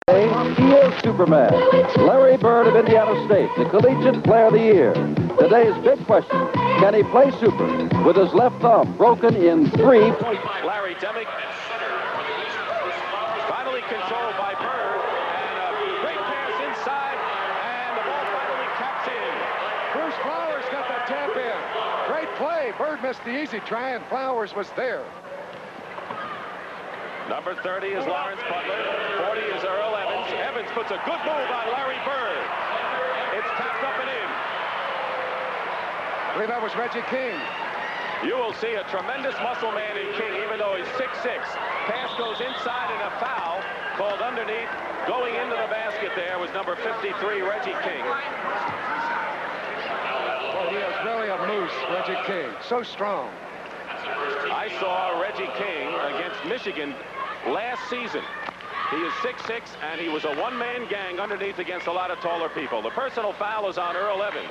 He is Superman. Larry Bird of Indiana State, the Collegiate Player of the Year. Today's big question, can he play super with his left thumb broken in 3? Larry Demick, finally controlled by Bird, and a great pass inside, and the ball finally caps in. Bruce Flowers got that tap in. Great play. Bird missed the easy try, and Flowers was there. Number 30 is Lawrence Butler. 40 is Earl Evans. Evans puts a good move on Larry Bird. It's tapped up and in. I believe that was Reggie King. You will see a tremendous muscle man in King, even though he's 6'6". Pass goes inside and a foul called underneath. Going into the basket there was number 53, Reggie King. Well, he is really a moose, Reggie King. So strong. I saw Reggie King against Michigan last season. He is 6'6", and he was a one-man gang underneath against a lot of taller people. The personal foul is on Earl Evans.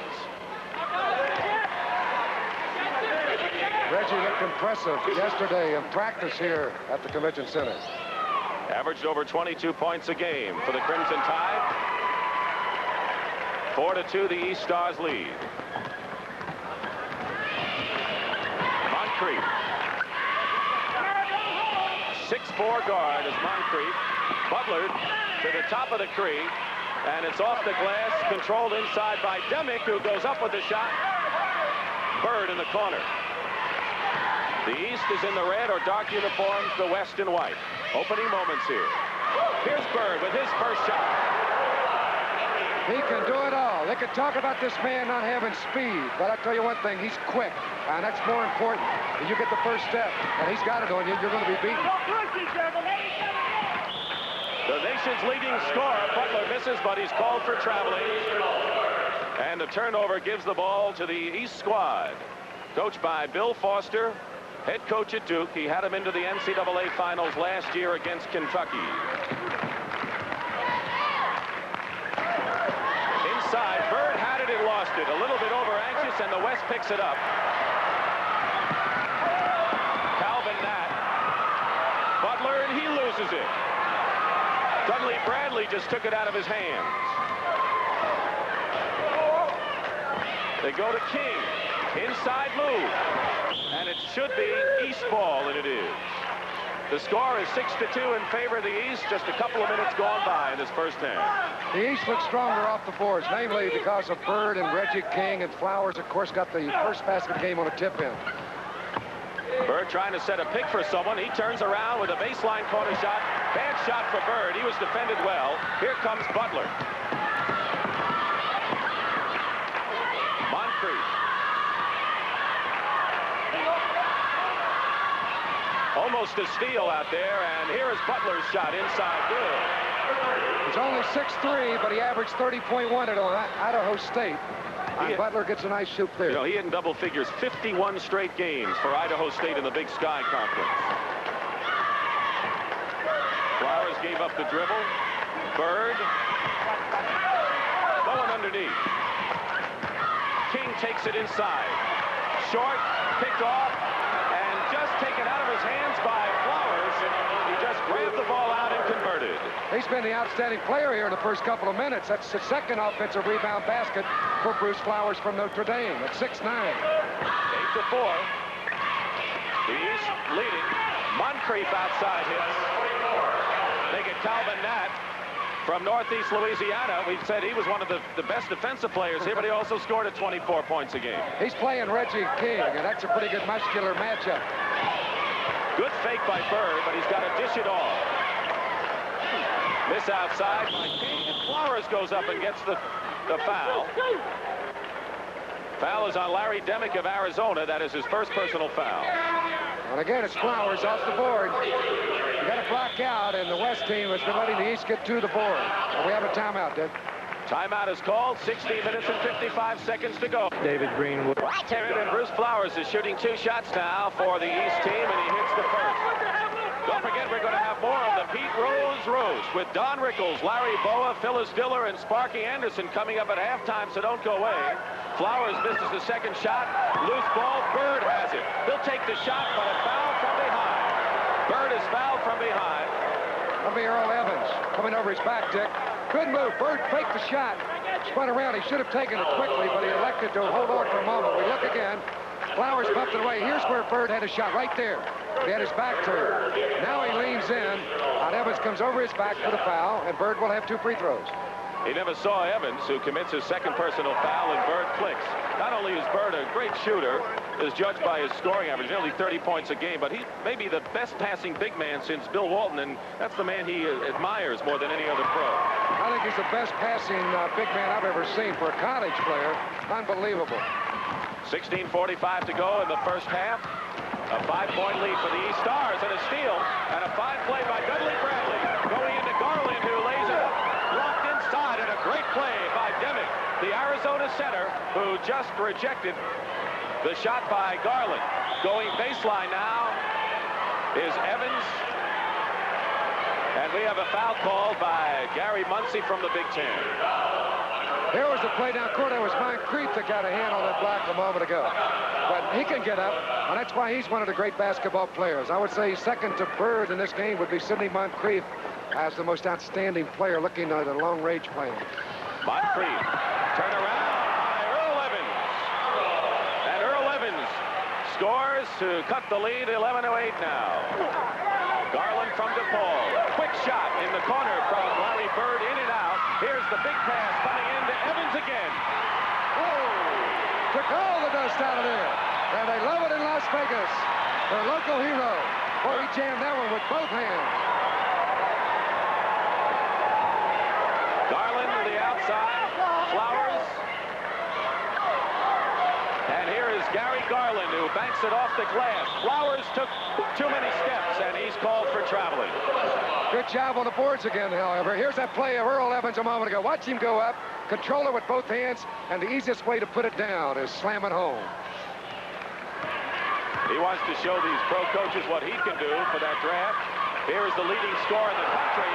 Reggie looked impressive yesterday in practice here at the Convention Center. Averaged over 22 points a game for the Crimson Tide. 4-2, the East Stars lead. Moncrief. 6'4" guard is Moncrief. Butler to the top of the key, and it's off the glass, controlled inside by Demick, who goes up with the shot. Bird in the corner. The East is in the red or dark uniforms, the West in white. Opening moments here. Here's Bird with his first shot. He can do it all. They can talk about this man not having speed, but I'll tell you one thing, he's quick, and that's more important. When you get the first step, and he's got it on you, you're going to be beaten. The nation's leading scorer, Butler, misses, but he's called for traveling. And the turnover gives the ball to the East squad. Coached by Bill Foster, head coach at Duke. He had him into the NCAA finals last year against Kentucky. Inside, Bird had it and lost it. A little bit over-anxious, and the West picks it up. Calvin Nat. Butler, and he loses it. Dudley Bradley just took it out of his hands. They go to King. Inside move. And it should be East ball, and it is. The score is 6-2 in favor of the East. Just a couple of minutes gone by in this first half. The East looks stronger off the boards, namely because of Bird and Reggie King, and Flowers, of course, got the first basket game on a tip-in. Bird trying to set a pick for someone. He turns around with a baseline corner shot. Bad shot for Bird. He was defended well. Here comes Butler. Moncrief. Almost a steal out there, and here is Butler's shot inside. Good. He's only 6'3", but he averaged 30.1 at Idaho State. And Butler gets a nice shoot there. You know, he hit in double figures 51 straight games for Idaho State in the Big Sky Conference. Flowers gave up the dribble. Bird going underneath. King takes it inside. Short, picked off, and just taken out of his hands by Flowers. He just grabbed the ball out and converted. He's been the outstanding player here in the first couple of minutes. That's the second offensive rebound basket for Bruce Flowers from Notre Dame at 6'9". 8-4. The East leading. Moncrief outside hits. They get Calvin Nat from Northeast Louisiana. We've said he was one of the best defensive players here, but he also scored at 24 points a game. He's playing Reggie King, and that's a pretty good muscular matchup. Good fake by Bird, but he's got to dish it off. Miss outside by King, and Flowers goes up and gets the foul. Foul is on Larry Demick of Arizona. That is his first personal foul. And again, it's Flowers off the board. You got to block out, and the West team has been letting the East get to the board. And we have a timeout, Dick. Timeout is called. 16 minutes and 55 seconds to go. David Greenwood. And Bruce Flowers is shooting 2 shots now for the East team, and he hits the first. Don't forget, we're going to have more of the Pete Rose Roast with Don Rickles, Larry Boa, Phyllis Diller, and Sparky Anderson coming up at halftime, so don't go away. Flowers misses the second shot. Loose ball. Bird has it. He'll take the shot, but a foul from behind. Bird is fouled from behind. That'll be Earl Evans. coming over his back, Dick. Good move. Bird faked the shot. Spun around. He should have taken it quickly, but he elected to hold on for a moment. We look again. Flowers bumped it away. Here's where Bird had a shot, right there. He had his back turned. Now he leans in. And Evans comes over his back for the foul, and Bird will have 2 free throws. He never saw Evans, who commits his second personal foul, and Bird clicks. Not only is Bird a great shooter, is judged by his scoring average, nearly 30 points a game, but he may be the best passing big man since Bill Walton, and that's the man he admires more than any other pro. I think he's the best passing big man I've ever seen for a college player. Unbelievable. 16:45 to go in the first half. A 5-point lead for the East Stars, and a steal, and a fine play by Dudley Bradley. Going into Garland, who lays it up. Blocked inside, and a great play by Demick, the Arizona center, who just rejected the shot by Garland. Going baseline now is Evans. And we have a foul called by Gary Muncy from the Big Ten. Here was the play down court. That was Moncrief that got a hand on that block a moment ago. But he can get up, and that's why he's one of the great basketball players. I would say second to Bird in this game would be Sidney Moncrief as the most outstanding player looking at a long-range plan. Moncrief, turn around by Earl Evans. And Earl Evans scores to cut the lead, 11-8 now. Garland from DePaul. Quick shot in the corner from Larry Bird, in and out. Here's the big pass coming in to Evans again. Took all the dust out of there. And they love it in Las Vegas. Their local hero. Boy, he jammed that one with both hands. Garland to the outside. Flowers. And here is Gary Garland, who banks it off the glass. Flowers took too many steps, and he's called for traveling. Good job on the boards again, however. Here's that play of Earl Evans a moment ago. Watch him go up, control it with both hands, and the easiest way to put it down is slam it home. He wants to show these pro coaches what he can do for that draft. Here is the leading scorer in the country,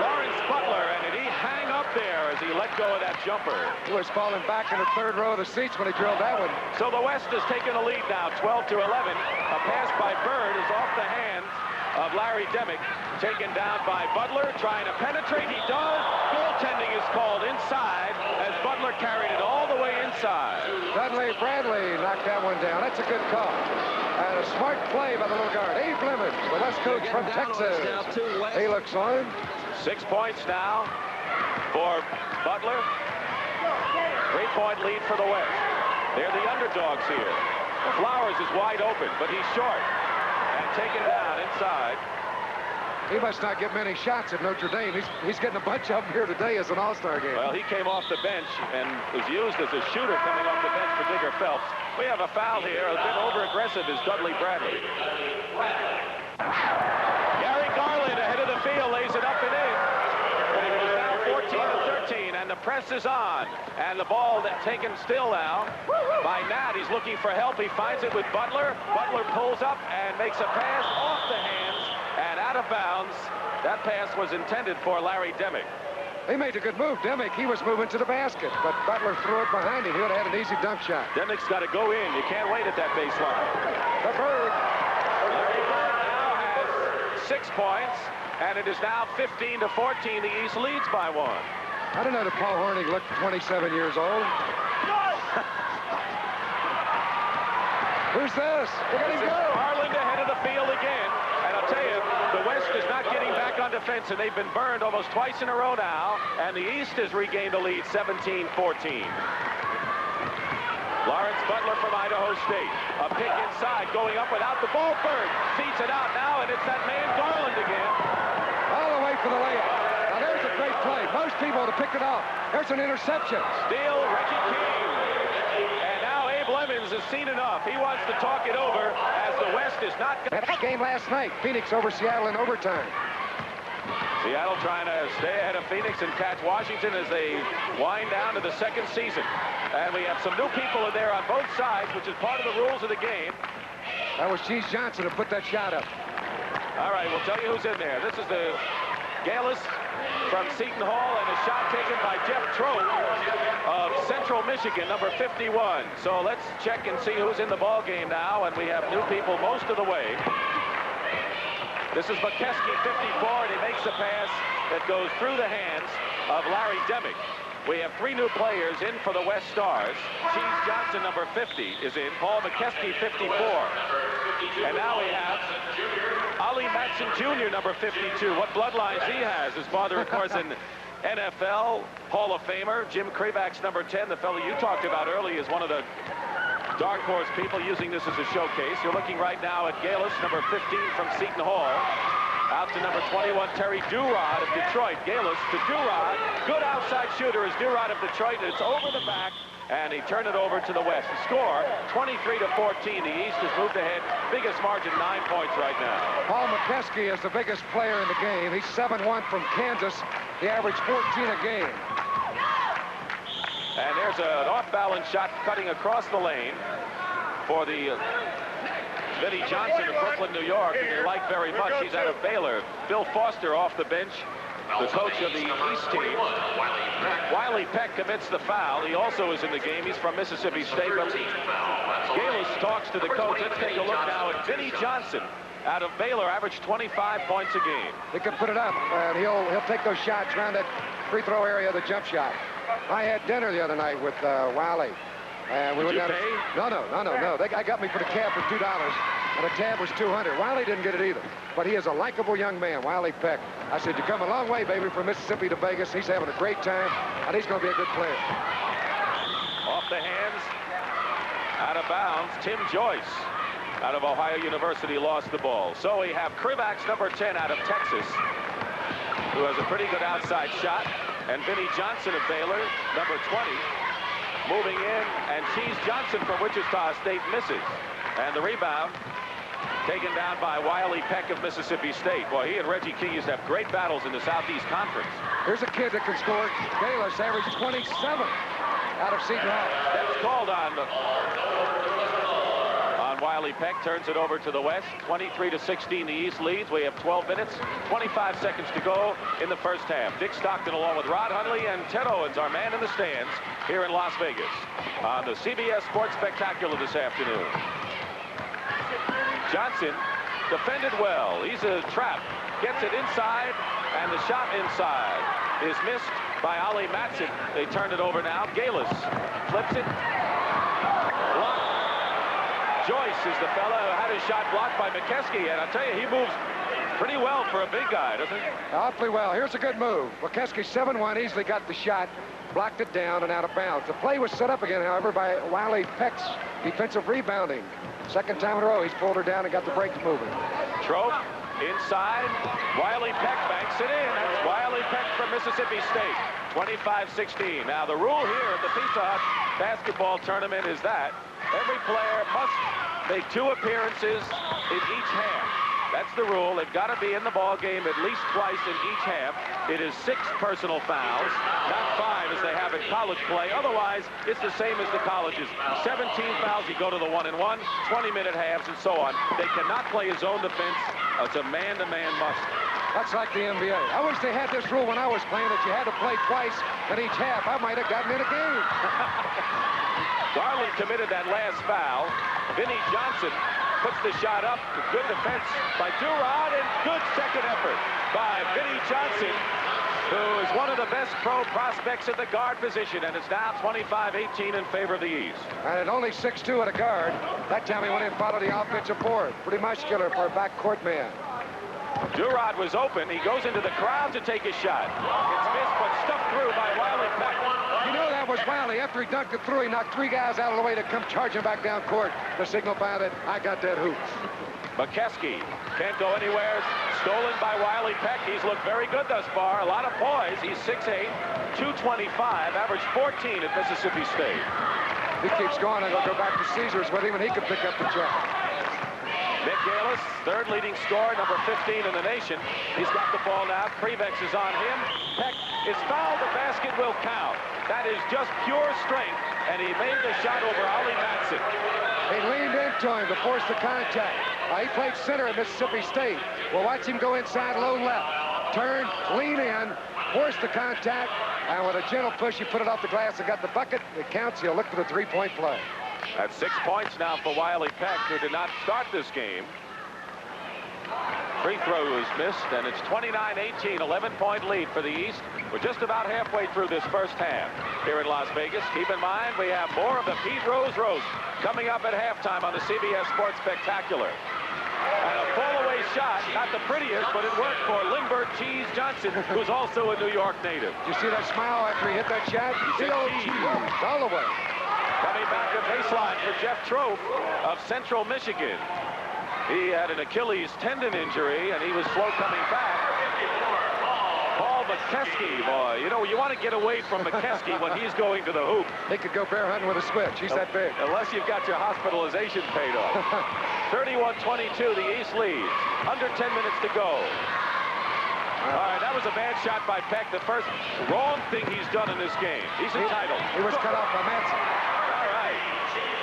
Lawrence Butler, and did he hang up there as he let go of that jumper? He was falling back in the third row of the seats when he drilled that one. So the West has taken a lead now, 12-11. A pass by Bird is off the hands of Larry Demick, taken down by Butler, trying to penetrate. He does. Goaltending is called inside as Butler carried it all the way inside. Dudley Bradley knocked that one down. That's a good call. And a smart play by the little guard. Abe Lemons, the West coach from Texas. He looks on. 6 points now for Butler. 3-point lead for the West. They're the underdogs here. Flowers is wide open, but he's short. And taken down inside. He must not get many shots at Notre Dame. He's getting a bunch of them here today as an all-star game. Well, he came off the bench and was used as a shooter coming off the bench for Digger Phelps. We have a foul here. A bit over-aggressive is Dudley Bradley. Gary Garland ahead of the field, lays it up and in. But it was now 14-13, and the press is on. And the ball taken still now by Nat. He's looking for help. He finds it with Butler. Butler pulls up and makes a pass off the hands and out of bounds. That pass was intended for Larry Demick. He made a good move, Demick. He was moving to the basket, but Butler threw it behind him. He would have had an easy dunk shot. Demick's got to go in. You can't wait at that baseline. The Bird. Larry Bird now has 6 points, and it is now 15-14. The East leads by 1. I don't know that Paul Hornung looked 27 years old. Who's this? Look at him go. Garland ahead of the field again. And I'll tell you, the West is not getting back on defense, and they've been burned almost twice in a row now. And the East has regained the lead, 17-14. Lawrence Butler from Idaho State. A pick inside, going up without the ball. Bird feeds it out now, and it's that man Garland again. All the way for the layup. Now there's a great play. Most people would have picked it off. There's an interception. Steal, Reggie King. And now Abe Lemons has seen enough. He wants to talk it over as the West is not... That game last night, Phoenix over Seattle in overtime. Seattle trying to stay ahead of Phoenix and catch Washington as they wind down to the second season. And we have some new people in there on both sides, which is part of the rules of the game. That was Cheese Johnson who put that shot up. All right, we'll tell you who's in there. This is the Galis from Seton Hall, and a shot taken by Jeff Trope of Central Michigan, number 51. So let's check and see who's in the ball game now, and we have new people most of the way. This is McKeskey, 54, and he makes a pass that goes through the hands of Larry Demick. We have 3 new players in for the West Stars. Cheese Johnson, number 50, is in. Paul McKeskey, 54. And now we have Ollie Matson Jr., number 52. What bloodlines he has. His father, of course, an NFL Hall of Famer. Jim Krivak's number 10, the fellow you talked about earlier, is one of the dark horse people using this as a showcase. You're looking right now at Galis, number 15 from Seton Hall. Out to number 21, Terry Durod of Detroit. Galis to Durod. Good outside shooter is Durod of Detroit. It's over the back, and he turned it over to the West. The score, 23-14. The East has moved ahead. Biggest margin, 9 points right now. Paul McKeskey is the biggest player in the game. He's 7-1 from Kansas. He averaged 14 a game. And there's an off-balance shot cutting across the lane for the Vinnie Johnson of Brooklyn, New York, who you like very much. He's out of Baylor. Bill Foster off the bench, the coach of the East team. Wiley Peck commits the foul. He also is in the game. He's from Mississippi State. But Galis talks to the coach. Let's take a look now at Vinnie Johnson out of Baylor, averaged 25 points a game. He can put it up, and he'll take those shots around that free throw area of the jump shot. I had dinner the other night with Wiley. And we Did went you down. pay? No. They got me for the cab for $2, and the tab was $200. Wiley didn't get it either, but he is a likable young man, Wiley Peck. I said, you come a long way, baby, from Mississippi to Vegas. He's having a great time, and he's going to be a good player. Off the hands, out of bounds, Tim Joyce out of Ohio University lost the ball. So we have Krivak's number 10 out of Texas, who has a pretty good outside shot, and Vinnie Johnson of Baylor, number 20, moving in, and Cheese Johnson from Wichita State misses. And the rebound taken down by Wiley Peck of Mississippi State. Well, he and Reggie King used to have great battles in the Southeast Conference. Here's a kid that can score. Baylor's averaged 27 out of Seton Hall. That's called on Wiley Peck. Turns it over to the West. 23-16, the East leads. We have 12 minutes, 25 seconds to go in the first half. Dick Stockton along with Rod Hundley and Ted Owens, our man in the stands here in Las Vegas on the CBS Sports Spectacular this afternoon. Johnson defended well. He's a trap. Gets it inside, and the shot inside is missed by Ollie Matson. They turn it over now. Galis flips it. Blocked. Joyce is the fella who had his shot blocked by McKeskey, and I'll tell you, he moves pretty well for a big guy, doesn't he? Awfully well. Here's a good move. McKeskey, 7-1, easily got the shot, blocked it down and out of bounds. The play was set up again, however, by Wiley Peck's defensive rebounding. Second time in a row, he's pulled her down and got the breaks moving. Trope inside. Wiley Peck banks it in. That's Wiley Peck from Mississippi State. 25-16. Now, the rule here at the Pizza Hut basketball tournament is that every player must make 2 appearances in each half. That's the rule. They've got to be in the ball game at least twice in each half. It is 6 personal fouls, not 5 as they have in college play. Otherwise, it's the same as the colleges. 17 fouls, you go to the 1-and-1, 20-minute halves, and so on. They cannot play a zone defense. It's a man-to-man must. That's like the NBA. I wish they had this rule when I was playing, that you had to play twice in each half. I might have gotten in a game. Garland committed that last foul. Vinnie Johnson puts the shot up. Good defense by Durod, and good second effort by Vinnie Johnson, who is one of the best pro prospects at the guard position, and it's now 25-18 in favor of the East. And at only 6'2" at a guard, that time he went in and followed the offensive board. Pretty muscular for a backcourt man. Durod was open. He goes into the crowd to take his shot. It's missed, but stuffed through by Wiley Peck. You know that was Wiley. After he dunked it through, he knocked 3 guys out of the way to come charging back down court to signify that I got that hoop. McKeskey can't go anywhere. Stolen by Wiley Peck. He's looked very good thus far. A lot of poise. He's 6'8", 225, averaged 14 at Mississippi State. He keeps going. I'm going to go back to Caesars with him, and he can pick up the check. Nick Galis, third leading scorer, number 15 in the nation. He's got the ball now. Prevex is on him. Peck is fouled. The basket will count. That is just pure strength, and he made the shot over Ollie Matson. He leaned into him to force the contact. He played center at Mississippi State. Well, watch him go inside low left. Turn, lean in, force the contact, and with a gentle push, he put it off the glass and got the bucket. It counts. He'll look for the 3-point play. That's 6 points now for Wiley Peck, who did not start this game. Free throw is missed, and it's 29-18, 11-point lead for the East. We're just about halfway through this first half here in Las Vegas. Keep in mind, we have more of the Pete Rose Roast coming up at halftime on the CBS Sports Spectacular. And a fall-away shot, not the prettiest, but it worked for Lindbergh Cheese Johnson, who's also a New York native. Did you see that smile after he hit that shot? He said cheese all the way. Coming back to baseline for Jeff Trofe of Central Michigan. He had an Achilles tendon injury, and he was slow coming back. Paul McKeskey, boy, you know, you want to get away from McKeskey when he's going to the hoop. He could go bear hunting with a switch. He's that big. Unless you've got your hospitalization paid off. 31-22, the East leads. Under 10 minutes to go. All right, that was a bad shot by Peck. The first wrong thing he's done in this game. He's entitled. He was cut off by Manson. All right.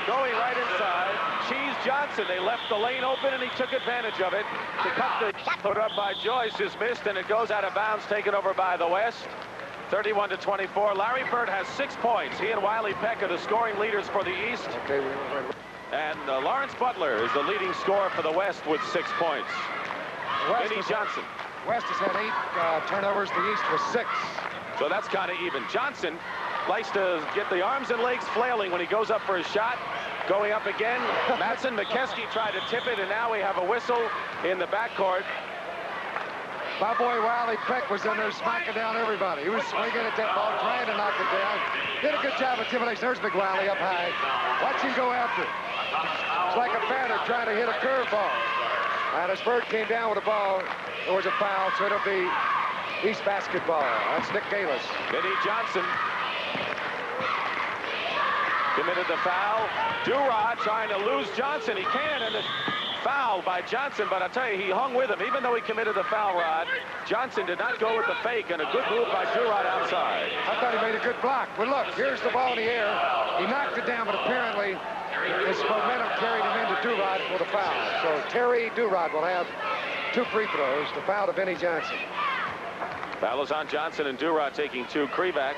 Going right inside. Cheese Johnson, they left the lane open, and he took advantage of it. To cut the put up by Joyce is missed, and it goes out of bounds, taken over by the West. 31-24. Larry Bird has 6 points. He and Wiley Peck are the scoring leaders for the East. Okay, And Lawrence Butler is the leading scorer for the West with 6 points. Vinnie Johnson. West has had 8 turnovers. The East was 6. So that's kind of even. Johnson likes to get the arms and legs flailing when he goes up for his shot. Going up again. Matson, McKeskey tried to tip it, and now we have a whistle in the backcourt. My boy Wiley Peck was in there smacking down everybody. He was swinging at that ball, trying to knock it down. Did a good job of intimidation. There's Big Wiley up high. Watch him go after it. It's like a batter trying to hit a curveball. And as Bird came down with the ball, there was a foul, so it'll be East basketball. That's Nick Galis. Vinnie Johnson committed the foul. Durod trying to lose Johnson. He can, and it's foul by Johnson, but I'll tell you, he hung with him. Even though he committed the foul, Rod, Johnson did not go with the fake, and a good move by Durod outside. I thought he made a good block. But look, here's the ball in the air. He knocked it down, but apparently his momentum carried him into Durod for the foul. So Terry Durod will have 2 free throws. The foul to Vinnie Johnson. Foul is on Johnson, and Durod taking 2 Krivaks.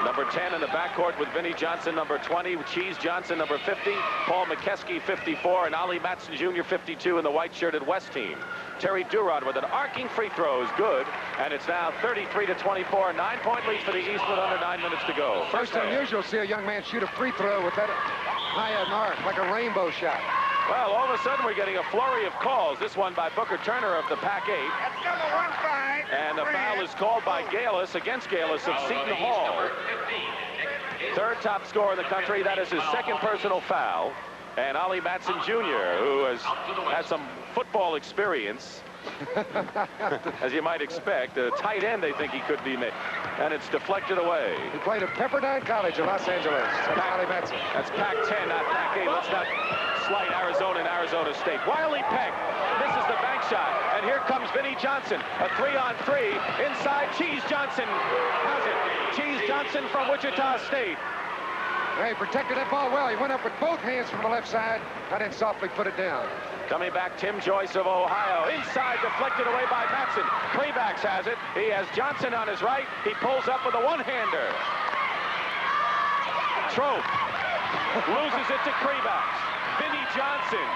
Number 10 in the backcourt with Vinnie Johnson, number 20, Cheese Johnson, number 50, Paul McKeskey, 54, and Ollie Matson Jr., 52 in the white-shirted West team. Terry Durod with an arcing free throw is good, and it's now 33-24, 9-point lead for the East with under 9 minutes to go. First unusual to see a young man shoot a free throw with that high an arc, like a rainbow shot. Well, all of a sudden we're getting a flurry of calls. This one by Booker Turner of the Pac-8. That's number 15. And the foul is called by Galis against Galis of Seton Hall. 3rd top scorer in the country. That is his 2nd personal foul. And Ollie Matson Jr., who has some football experience, as you might expect. A tight end, they think he could be made. And it's deflected away. He played at Pepperdine College in Los Angeles. Ollie Matson. That's Pac-10, not Pac-8. Let's not slight Arizona and Arizona State. Wiley Peck misses the bank shot. And here comes Vinnie Johnson. A 3-on-3 inside. Cheese Johnson has it. Cheese Johnson from Wichita State. He protected that ball well. He went up with both hands from the left side and then softly put it down. Coming back, Tim Joyce of Ohio. Inside, deflected away by Matson. Krivaks has it. He has Johnson on his right. He pulls up with a one-hander. Trope loses it to Krivaks. Vinnie Johnson,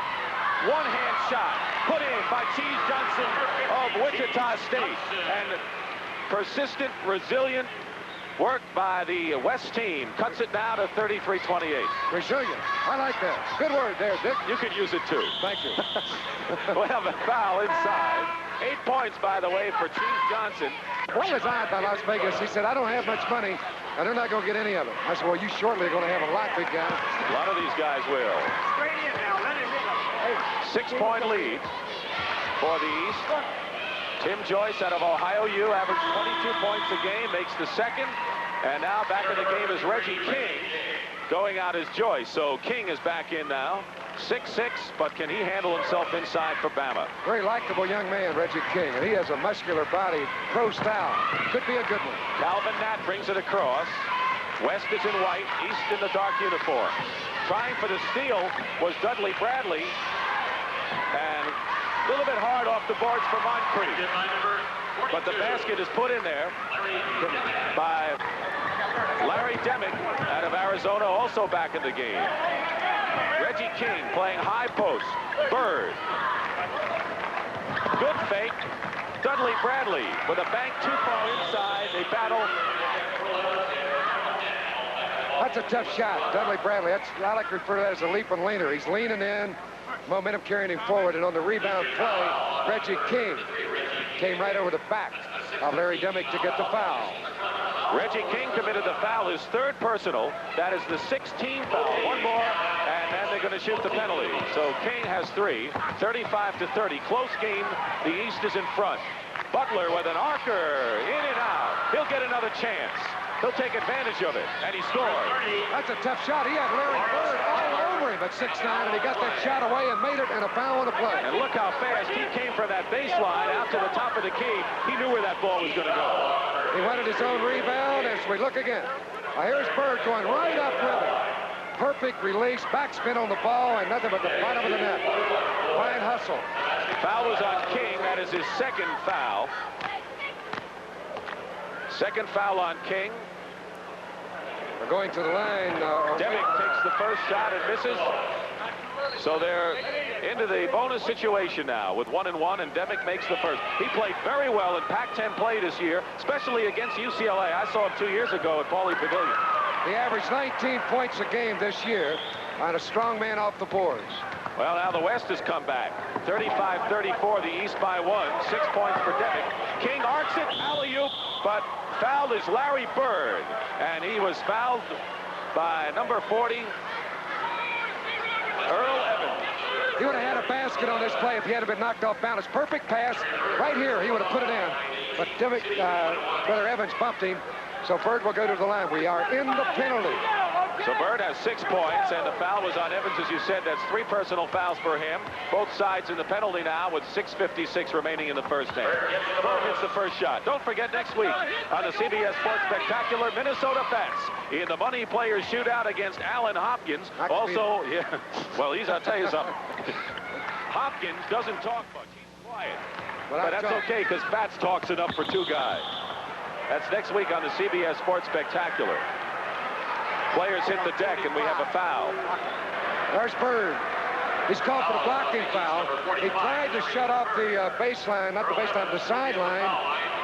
one-hand shot, put in by Cheese Johnson of Wichita State. And persistent, resilient work by the West team cuts it down to 33-28. Resilient. I like that. Good word there, Dick. You could use it, too. Thank you. We'll have a foul inside. 8 points, by the way, for Cheese Johnson. What was odd by Las Vegas? He said, I don't have much money, and they're not going to get any of it. I said, well, you shortly are going to have a lot, big guy. A lot of these guys will. Straight in now. Let him hit 6-point lead for the East. Tim Joyce out of Ohio U averaged 22 points a game, makes the 2nd. And now back in the game is Reggie King, going out as Joyce. So King is back in now. 6'6", but can he handle himself inside for Bama? Very likable young man, Reggie King, and he has a muscular body, pro style. Could be a good one. Calvin Nat brings it across. West is in white, East in the dark uniform. Trying for the steal was Dudley Bradley. And a little bit hard off the boards for Moncrief. But the basket is put in there by Larry Demick out of Arizona also back in the game. Reggie King playing high post. Bird. Good fake. Dudley Bradley with a bank too far inside. They battle. That's a tough shot. Dudley Bradley. I like to refer to that as a leap and leaner. He's leaning in. Momentum carrying him forward. And on the rebound play, Reggie King came right over the back of Larry Demick to get the foul. Reggie King committed the foul, his third personal. That is the 16th foul. One more, and then they're going to shoot the penalty. So King has 3, 35-30. Close game. The East is in front. Butler with an arcer, in and out. He'll get another chance. He'll take advantage of it, and he scored. That's a tough shot. He had Larry Bird all over him at 6'9", and he got that shot away and made it, and a foul on the play. And look how fast he came from that baseline out to the top of the key. He knew where that ball was going to go. He wanted his own rebound as we look again. Now here's Bird going right up with it. Perfect release, backspin on the ball, and nothing but the bottom of the net. Fine hustle. Foul was on King. That is his second foul. Second foul on King. We're going to the line. Demick takes the first shot and misses. So they're into the bonus situation now with 1-1, and Demick makes the first. He played very well in Pac-10 play this year, especially against UCLA. I saw him 2 years ago at Pauley Pavilion. He averaged 19 points a game this year on a strong man off the boards. Well, now the West has come back. 35-34, the East by 1. 6 points for Demick. King arcs it, alley-oop, but fouled is Larry Bird, and he was fouled by number 40, Earl Evans. He would have had a basket on this play if he hadn't been knocked off balance. Perfect pass right here. He would have put it in, but Demick, Brother Evans bumped him, so Bird will go to the line. We are in the penalty. So Bird has 6 points, and the foul was on Evans, as you said. That's 3 personal fouls for him. Both sides in the penalty now with 6:56 remaining in the first half. Bird hits the first shot. Don't forget next week on the CBS Sports Spectacular, Minnesota Bats in the Money Players Shootout against Allen Hopkins. Also, yeah, well, I'll tell you something. Hopkins doesn't talk much. He's quiet. But that's okay, because Bats talks enough for 2 guys. That's next week on the CBS Sports Spectacular. Players hit the deck, and we have a foul. There's Bird. He's called for the blocking foul. He tried to shut off the baseline, not the baseline, the sideline,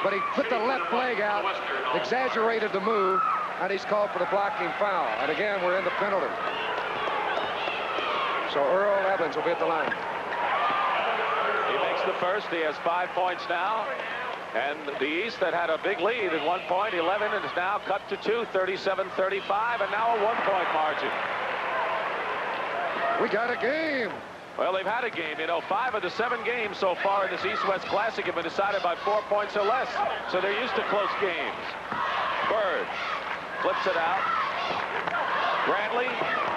but he put the left leg out, exaggerated the move, and he's called for the blocking foul. And again, we're in the penalty. So Earl Evans will be at the line. He makes the first. He has 5 points now. And the East that had a big lead at 1 point, 11, and is now cut to 2, 37-35, and now a 1-point margin. We got a game. Well, they've had a game. You know, 5 of the 7 games so far in this East-West Classic have been decided by 4 points or less. So they're used to close games. Bird flips it out. Bradley,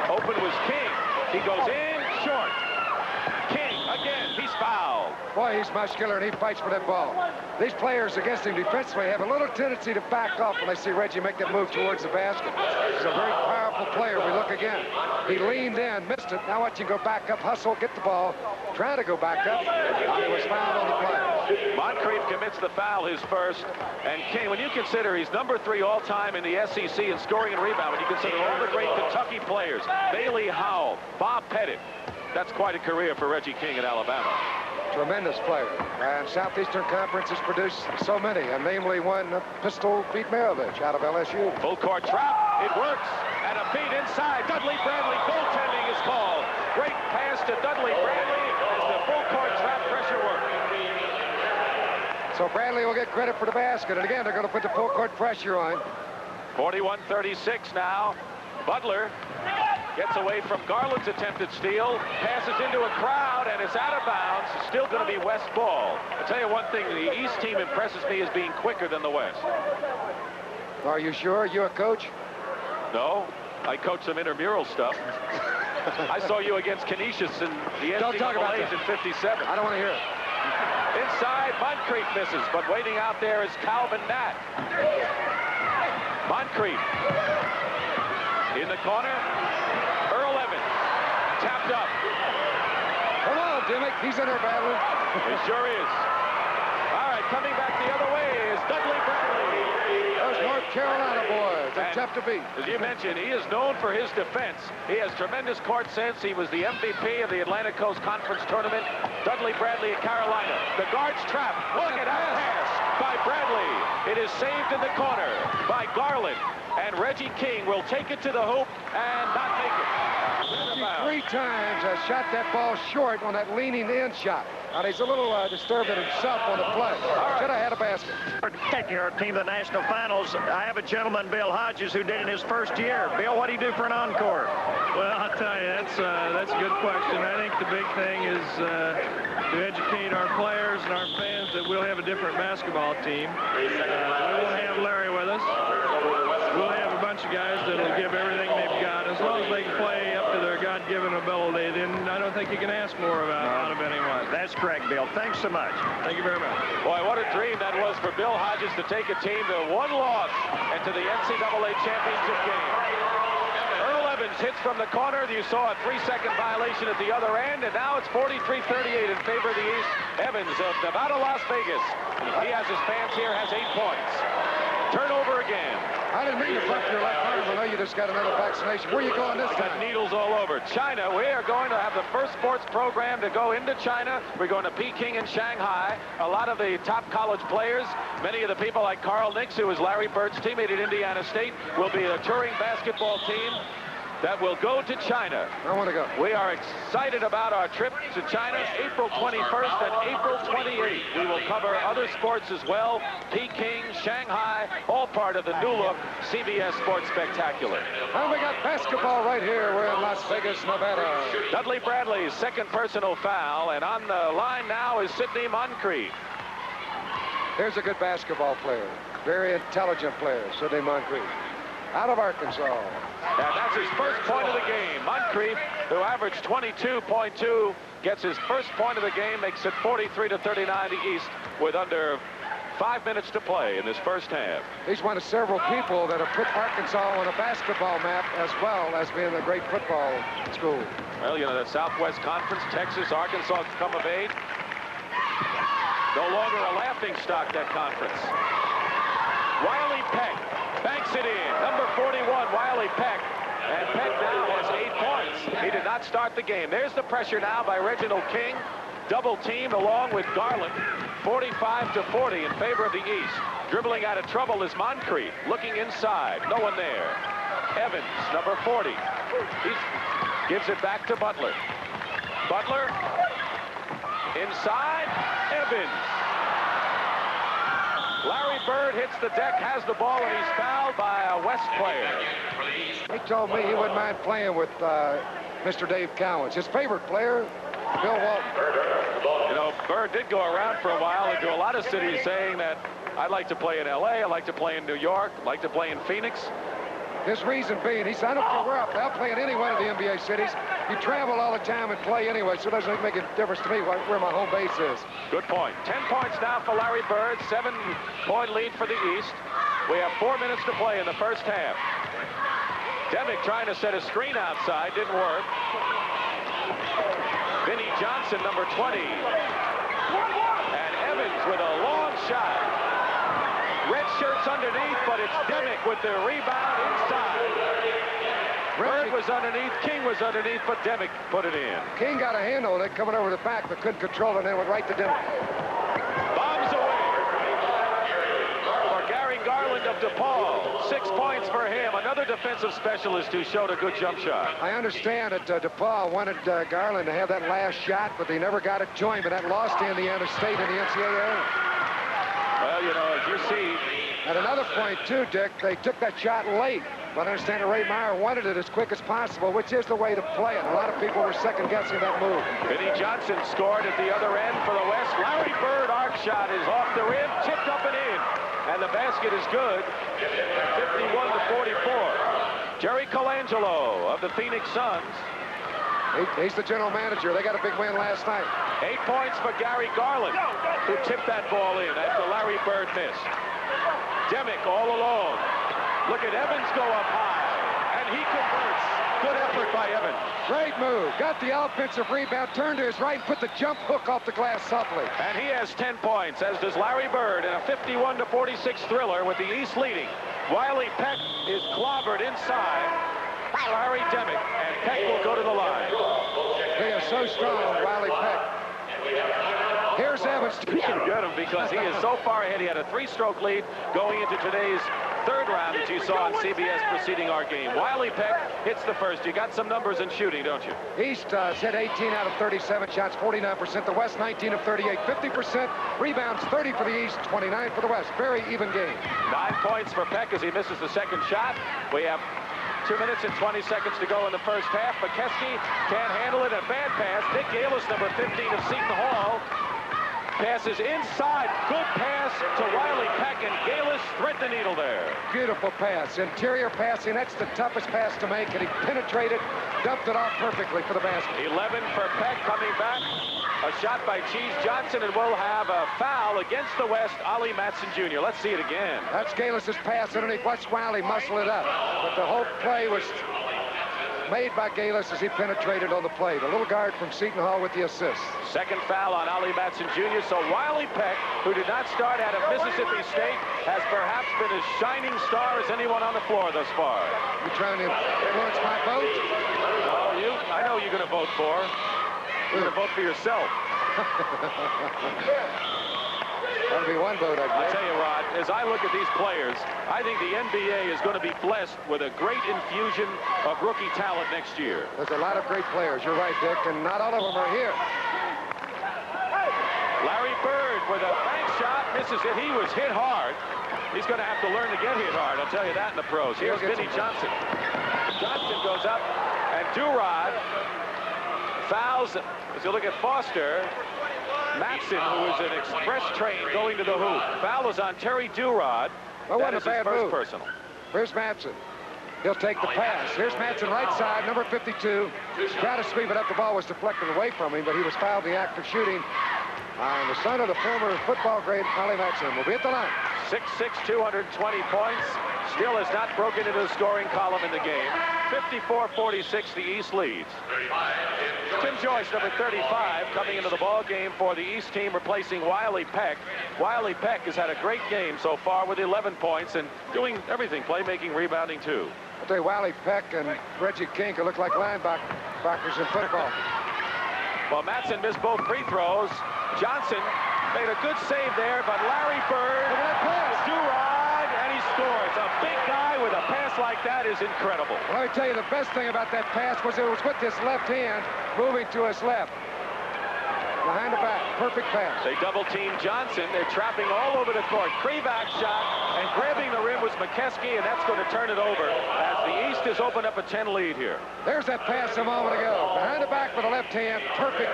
open was King. He goes in, short. King, again, he's fouled. Boy, he's muscular, and he fights for that ball. These players against him defensively have a little tendency to back off when they see Reggie make that move towards the basket. He's a very powerful player. We look again. He leaned in, missed it. Now watch him go back up, hustle, get the ball, try to go back up. He was fouled on the play. Moncrief commits the foul, his first. And King, when you consider he's number 3 all-time in the SEC in scoring and rebound, when you consider all the great Kentucky players, Bailey Howell, Bob Pettit, that's quite a career for Reggie King in Alabama. Tremendous player. And Southeastern Conference has produced so many, and namely one Pistol Pete Maravich out of LSU. Full court trap. It works. And a feed inside. Dudley Bradley. Goaltending is called. Great pass to Dudley Bradley as the full court trap pressure works. So Bradley will get credit for the basket. And again, they're going to put the full court pressure on. 41-36 now. Butler gets away from Garland's attempted steal, passes into a crowd, and it's out of bounds. Still going to be West ball. I'll tell you one thing, the East team impresses me as being quicker than the West. Are you sure? You a coach? No, I coach some intramural stuff. I saw you against Canisius in the NCAAs in 57. I don't want to hear it. Inside, Moncrief misses, but waiting out there is Calvin Nat. Moncrief. In the corner, Earl Evans, tapped up. Come on, Demick, he's in there battling. He sure is. All right, coming back the other way is Dudley Bradley. Those North Carolina boys. They're tough to beat. As you mentioned, he is known for his defense. He has tremendous court sense. He was the MVP of the Atlantic Coast Conference Tournament. Dudley Bradley at Carolina. The guard's trap. Look at that pass by Bradley. It is saved in the corner by Garland. And Reggie King will take it to the hoop and not make it. 3 times shot that ball short on that leaning in shot. Now he's a little disturbed at himself on the play. Should have had a basket. Taking our team to the national finals. I have a gentleman, Bill Hodges, who did it his first year. Bill, what do you do for an encore? Well, I'll tell you, that's a good question. I think the big thing is to educate our players and our fans that we'll have a different basketball team. We won't have Larry with us. We'll have a bunch of guys that will give everything they've got. As long as they can play up to their God-given ability, then I don't think you can ask more out of anyone. That's correct, Bill. Thanks so much. Thank you very much. Boy, what a dream that was for Bill Hodges to take a team to 1 loss and to the NCAA championship game. Earl Evans hits from the corner. You saw a 3-second violation at the other end, and now it's 43-38 in favor of the East. Evans of Nevada, Las Vegas. He has his fans here, has 8 points. Turnover again. I didn't mean to flip your left arm. I know you just got another vaccination. Where are you going this I got time? needles all over. China, we are going to have the first sports program to go into China. We're going to Peking and Shanghai. A lot of the top college players, many of the people like Carl Nix, who was Larry Bird's teammate at Indiana State, will be a touring basketball team that will go to China. I want to go. We are excited about our trip to China, April 21st and April 28th. We will cover other sports as well, Peking, Shanghai, all part of the new look CBS Sports Spectacular. And we got basketball right here. We're in Las Vegas, Nevada. Dudley Bradley's second personal foul, and on the line now is Sidney Moncrief. Here's a good basketball player. Very intelligent player, Sidney Moncrief. Out of Arkansas. And that's his first point of the game. Moncrief, who averaged 22.2, gets his first point of the game, makes it 43-39 the East with under 5 minutes to play in this first half. He's one of several people that have put Arkansas on a basketball map as well as being a great football school. Well, you know, the Southwest Conference, Texas, Arkansas come of age. No longer a laughing stock, that conference. Wiley Peck banks it in. Number 41, Wiley Peck. And Peck now has 8 points. He did not start the game. There's the pressure now by Reginald King. Double team along with Garland. 45-40 in favor of the East. Dribbling out of trouble is Moncrief. Looking inside. No one there. Evans, number 40. He gives it back to Butler. Butler. Inside. Evans. Larry Bird hits the deck, has the ball, and he's fouled by a West player. He told me he wouldn't mind playing with Mr. Dave Cowens. His favorite player, Bill Walton. You know, Bird did go around for a while into a lot of cities saying that I'd like to play in L.A., I'd like to play in New York, I'd like to play in Phoenix. His reason being, he said, I don't care where I'll play in any one of the NBA cities. You travel all the time and play anyway, so it doesn't make a difference to me where my home base is. Good point. 10 points now for Larry Bird, 7-point lead for the East. We have 4 minutes to play in the first half. Demick trying to set a screen outside, didn't work. Vinnie Johnson, number 20. And Evans with a long shot. Red shirts underneath, but it's Demick with the rebound inside. Bird was underneath, King was underneath, but Demick put it in. King got a handle on it coming over the back, but couldn't control it, and then went right to Demick. Bombs away for Gary Garland of DePaul. 6 points for him. Another defensive specialist who showed a good jump shot. I understand that DePaul wanted Garland to have that last shot, but they never got it to him, and that lost to Indiana State in the NCAA. Well, you know, as you see. At another point, too, Dick, they took that shot late. But I understand that Ray Meyer wanted it as quick as possible, which is the way to play it. A lot of people were second-guessing that move. Vinnie Johnson scored at the other end for the West. Larry Bird arc shot is off the rim, tipped up and in. And the basket is good. 51-44. Jerry Colangelo of the Phoenix Suns. He's the general manager. They got a big win last night. 8 points for Gary Garland, who tipped that ball in after Larry Bird missed. Demick all alone. Look at Evans go up high, and he converts. Good effort by Evans. Great move. Got the offensive rebound, turned to his right, and put the jump hook off the glass softly. And he has 10 points, as does Larry Bird, in a 51-46 thriller with the East leading. Wiley Peck is clobbered inside by Larry Demick, and Peck will go to the line. He is so strong, Wiley Peck. Here's Evans. You can get him because he is so far ahead. He had a 3-stroke lead going into today's third round that you saw on CBS preceding our game. Wiley Peck hits the first. You got some numbers in shooting, don't you? East hit 18 out of 37 shots, 49%. The West, 19 of 38, 50%. Rebounds, 30 for the East, 29 for the West. Very even game. 9 points for Peck as he misses the second shot. We have 2 minutes and 20 seconds to go in the first half. McKeskey can't handle it. A bad pass. Dick Galis, number 15 of Seton Hall, passes inside. Good pass to Wiley Peck, and Galis thread the needle there. Beautiful pass. Interior passing. That's the toughest pass to make, and he penetrated, dumped it off perfectly for the basket. 11 for Peck coming back. A shot by Cheese Johnson, and we'll have a foul against the West, Ollie Matson Jr. Let's see it again. That's Galis's pass underneath. Watch Wiley muscle it up. But the whole play was made by Galis as he penetrated on the play. The little guard from Seton Hall with the assist. Second foul on Ollie Matson Jr. So Wiley Peck, who did not start out of Mississippi State, has perhaps been as shining star as anyone on the floor thus far. You trying to influence my vote? No, I know you're going to vote for. You're going to vote for yourself. That'll be one vote, I guess. I'll tell you, Rod, as I look at these players, I think the NBA is going to be blessed with a great infusion of rookie talent next year. There's a lot of great players. You're right, Dick, and not all of them are here. Larry Bird with a bank shot, misses it. He was hit hard. He's going to have to learn to get hit hard, I'll tell you that in the pros. Here's Vinnie Johnson. Johnson goes up, and Durod fouls. As you look at Foster, Matson, who is an express train going to the hoop. Foul is on Terry Durod. Well, that what is a bad his first move. personal. Here's Matson. He'll take the pass. Here's Matson right side, number 52. Tried to sweep it up. The ball was deflected away from him, but he was fouled in the act of shooting. And the son of the former football great Ollie Matson will be at the line. 6'6", 220 points. Still has not broken into the scoring column in the game. 54-46, the East leads. Tim Joyce, number 35, coming into the ball game for the East team, replacing Wiley Peck. Wiley Peck has had a great game so far with 11 points and doing everything, playmaking, rebounding too. I'll tell you, Wiley Peck and Reggie King could look like linebackers in football. Well, Matson missed both free throws. Johnson made a good save there, but Larry Bird, Durod, and he scores. A big guy with a pass like that is incredible. Well, let me tell you, the best thing about that pass was it was with his left hand moving to his left. Behind the back, perfect pass. They double-team Johnson. They're trapping all over the court. Krivak shot, and grabbing the rim was McKeskey, and that's going to turn it over as the East has opened up a 10 lead here. There's that pass a moment ago. Behind the back with the left hand, perfect.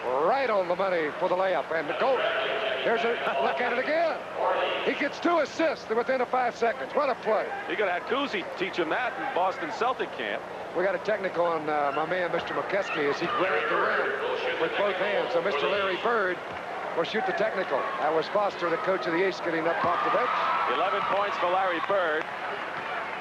Right on the money for the layup. And the goal. There's a look at it again. He gets 2 assists within 5 seconds. What a play. You got to have Kuzi teach him that in Boston Celtic camp. We got a technical on my man, Mr. McKeskey, as he grabbed the rim with both hands. So Mr. Larry Bird will shoot the technical. That was Foster, the coach of the East, getting up off the bench. 11 points for Larry Bird.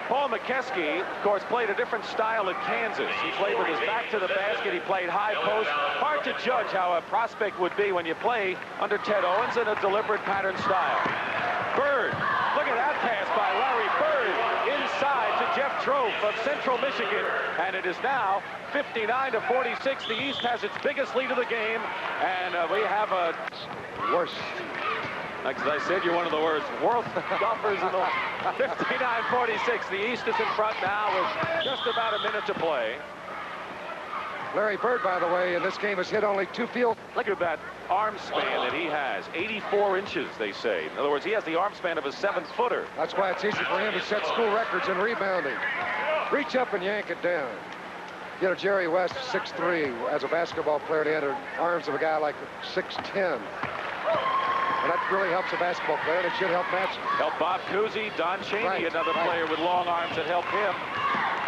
Paul McKeskey, of course, played a different style at Kansas. He played with his back to the basket. He played high post. Hard to judge how a prospect would be when you play under Ted Owens in a deliberate pattern style. Bird, look at that pass by Larry Bird inside to Jeff Trofe of Central Michigan. And it is now 59-46. The East has its biggest lead of the game. And we have a worst. Like as I said, you're one of the worst golfers in the world. 59-46. The East is in front now with just about a minute to play. Larry Bird, by the way, in this game has hit only 2 field. Look at that arm span that he has. 84 inches, they say. In other words, he has the arm span of a 7-footer. That's why it's easy for him to set school records in rebounding. Reach up and yank it down. You know, Jerry West, 6'3", as a basketball player, and he had the arms of a guy like 6'10". And that really helps a basketball player, and it should help Matson. Help Bob Cousy, Don Chaney, another player with long arms that helped him.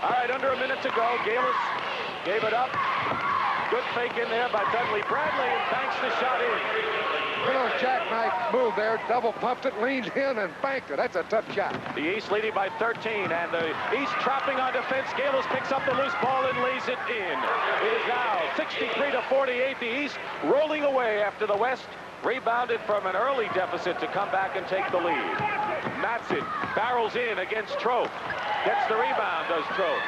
All right, under a minute to go. Galis gave it up. Good fake in there by Dudley Bradley, and banks the shot in. Good old jackknife move there. Double pumped it, leaned in, and banked it. That's a tough shot. The East leading by 13, and the East trapping on defense. Galos picks up the loose ball and lays it in. It is now 63-48. The East rolling away after the West rebounded from an early deficit to come back and take the lead. Matson barrels in against Troth. Gets the rebound, does Troth.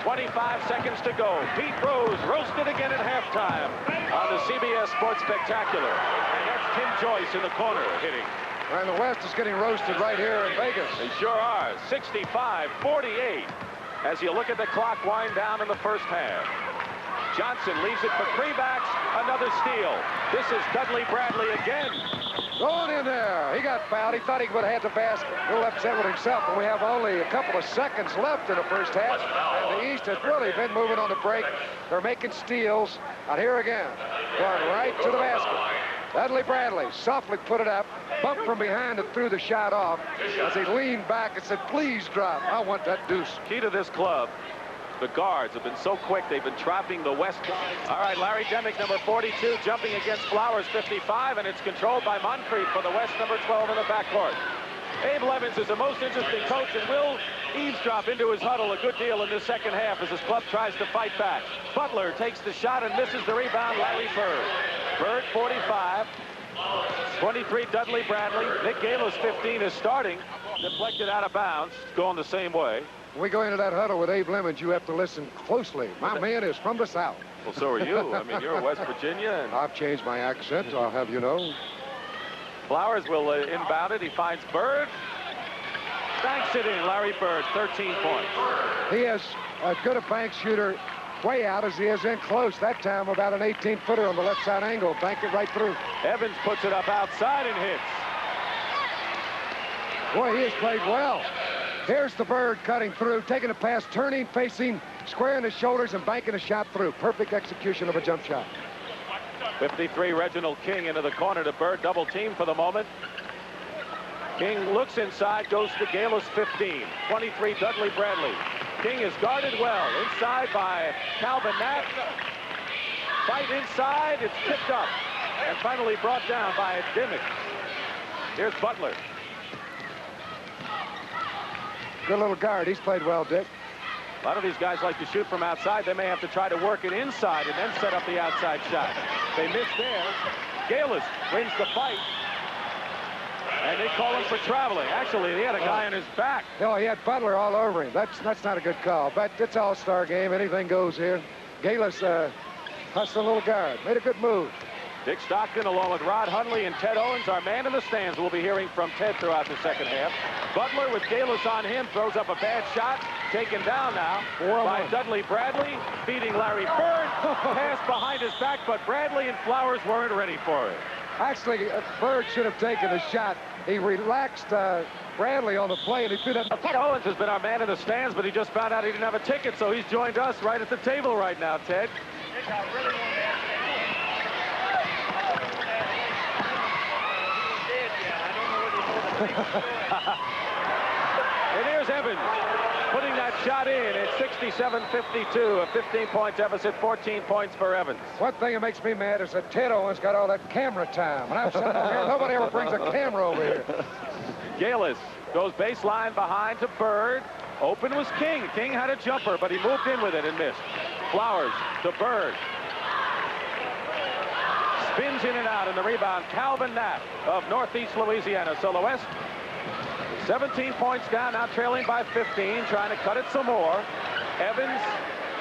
25 seconds to go. Pete Rose roasted again at halftime on the CBS Sports Spectacular. And that's Tim Joyce in the corner hitting. And the West is getting roasted right here in Vegas. They sure are. 65-48 as you look at the clock wind down in the first half. Johnson leaves it for Kribacz. Another steal. This is Dudley Bradley again. Going in there. He got fouled. He thought he would have had the basket. A little upset with himself, but we have only a couple of seconds left in the first half. And the East has really been moving on the break. They're making steals. Out here again. Going right to the basket. Dudley Bradley softly put it up, bumped from behind and threw the shot off as he leaned back and said, please drop. I want that deuce. Key to this club. The guards have been so quick, they've been trapping the West. All right, Larry Demick, number 42, jumping against Flowers, 55, and it's controlled by Moncrief for the West, number 12 in the backcourt. Abe Levins is the most interesting coach and will eavesdrop into his huddle a good deal in this second half as his club tries to fight back. Butler takes the shot and misses the rebound. Larry Bird. Bird, 45. 23, Dudley Bradley. Nick Galos, 15, is starting. Deflected out of bounds. Going the same way. When we go into that huddle with Abe Lemons, you have to listen closely. My man is from the South. Well, so are you. I mean, you're in West Virginia. And I've changed my accent, I'll have you know. Flowers will inbound it. He finds Bird. Banks it in. Larry Bird, 13 points. He is as good a bank shooter way out as he is in close. That time about an 18-footer on the left side angle. Banked it right through. Evans puts it up outside and hits. Boy, he has played well. Here's the Bird cutting through, taking a pass, turning, facing, squaring his shoulders, and banking a shot through. Perfect execution of a jump shot. 53, Reginald King into the corner to Bird. Double team for the moment. King looks inside, goes to Galos, 15. 23, Dudley Bradley. King is guarded well. Inside by Calvin Knapp. Fight inside. It's tipped up. And finally brought down by Dimick. Here's Butler. Good little guard. He's played well, Dick. A lot of these guys like to shoot from outside. They may have to try to work it inside and then set up the outside shot. They missed there. Galis wins the fight. And they call him for traveling. Actually, he had a guy on his back. No, he had Butler all over him. That's not a good call. But it's all-star game. Anything goes here. Galis hustling a little guard. Made a good move. Dick Stockton, along with Rod Hundley and Ted Owens, our man in the stands. We'll be hearing from Ted throughout the second half. Butler with Galis on him throws up a bad shot. Taken down now by Dudley Bradley, beating Larry Bird. Pass behind his back, but Bradley and Flowers weren't ready for it. Actually, Bird should have taken the shot. He relaxed Bradley on the play, and he threw that. Ted Owens has been our man in the stands, but he just found out he didn't have a ticket, so he's joined us right at the table right now, Ted. And here's Evans putting that shot in at 67-52, a 15-point deficit, 14 points for Evans. One thing that makes me mad is that Ted Owens got all that camera time. And I'm sitting over here, nobody ever brings a camera over here. Galis goes baseline behind to Bird. Open was King. King had a jumper, but he moved in with it and missed. Flowers to Bird. Spins in and out in the rebound. Calvin Knapp of Northeast Louisiana. So the West 17 points down, now trailing by 15, trying to cut it some more. Evans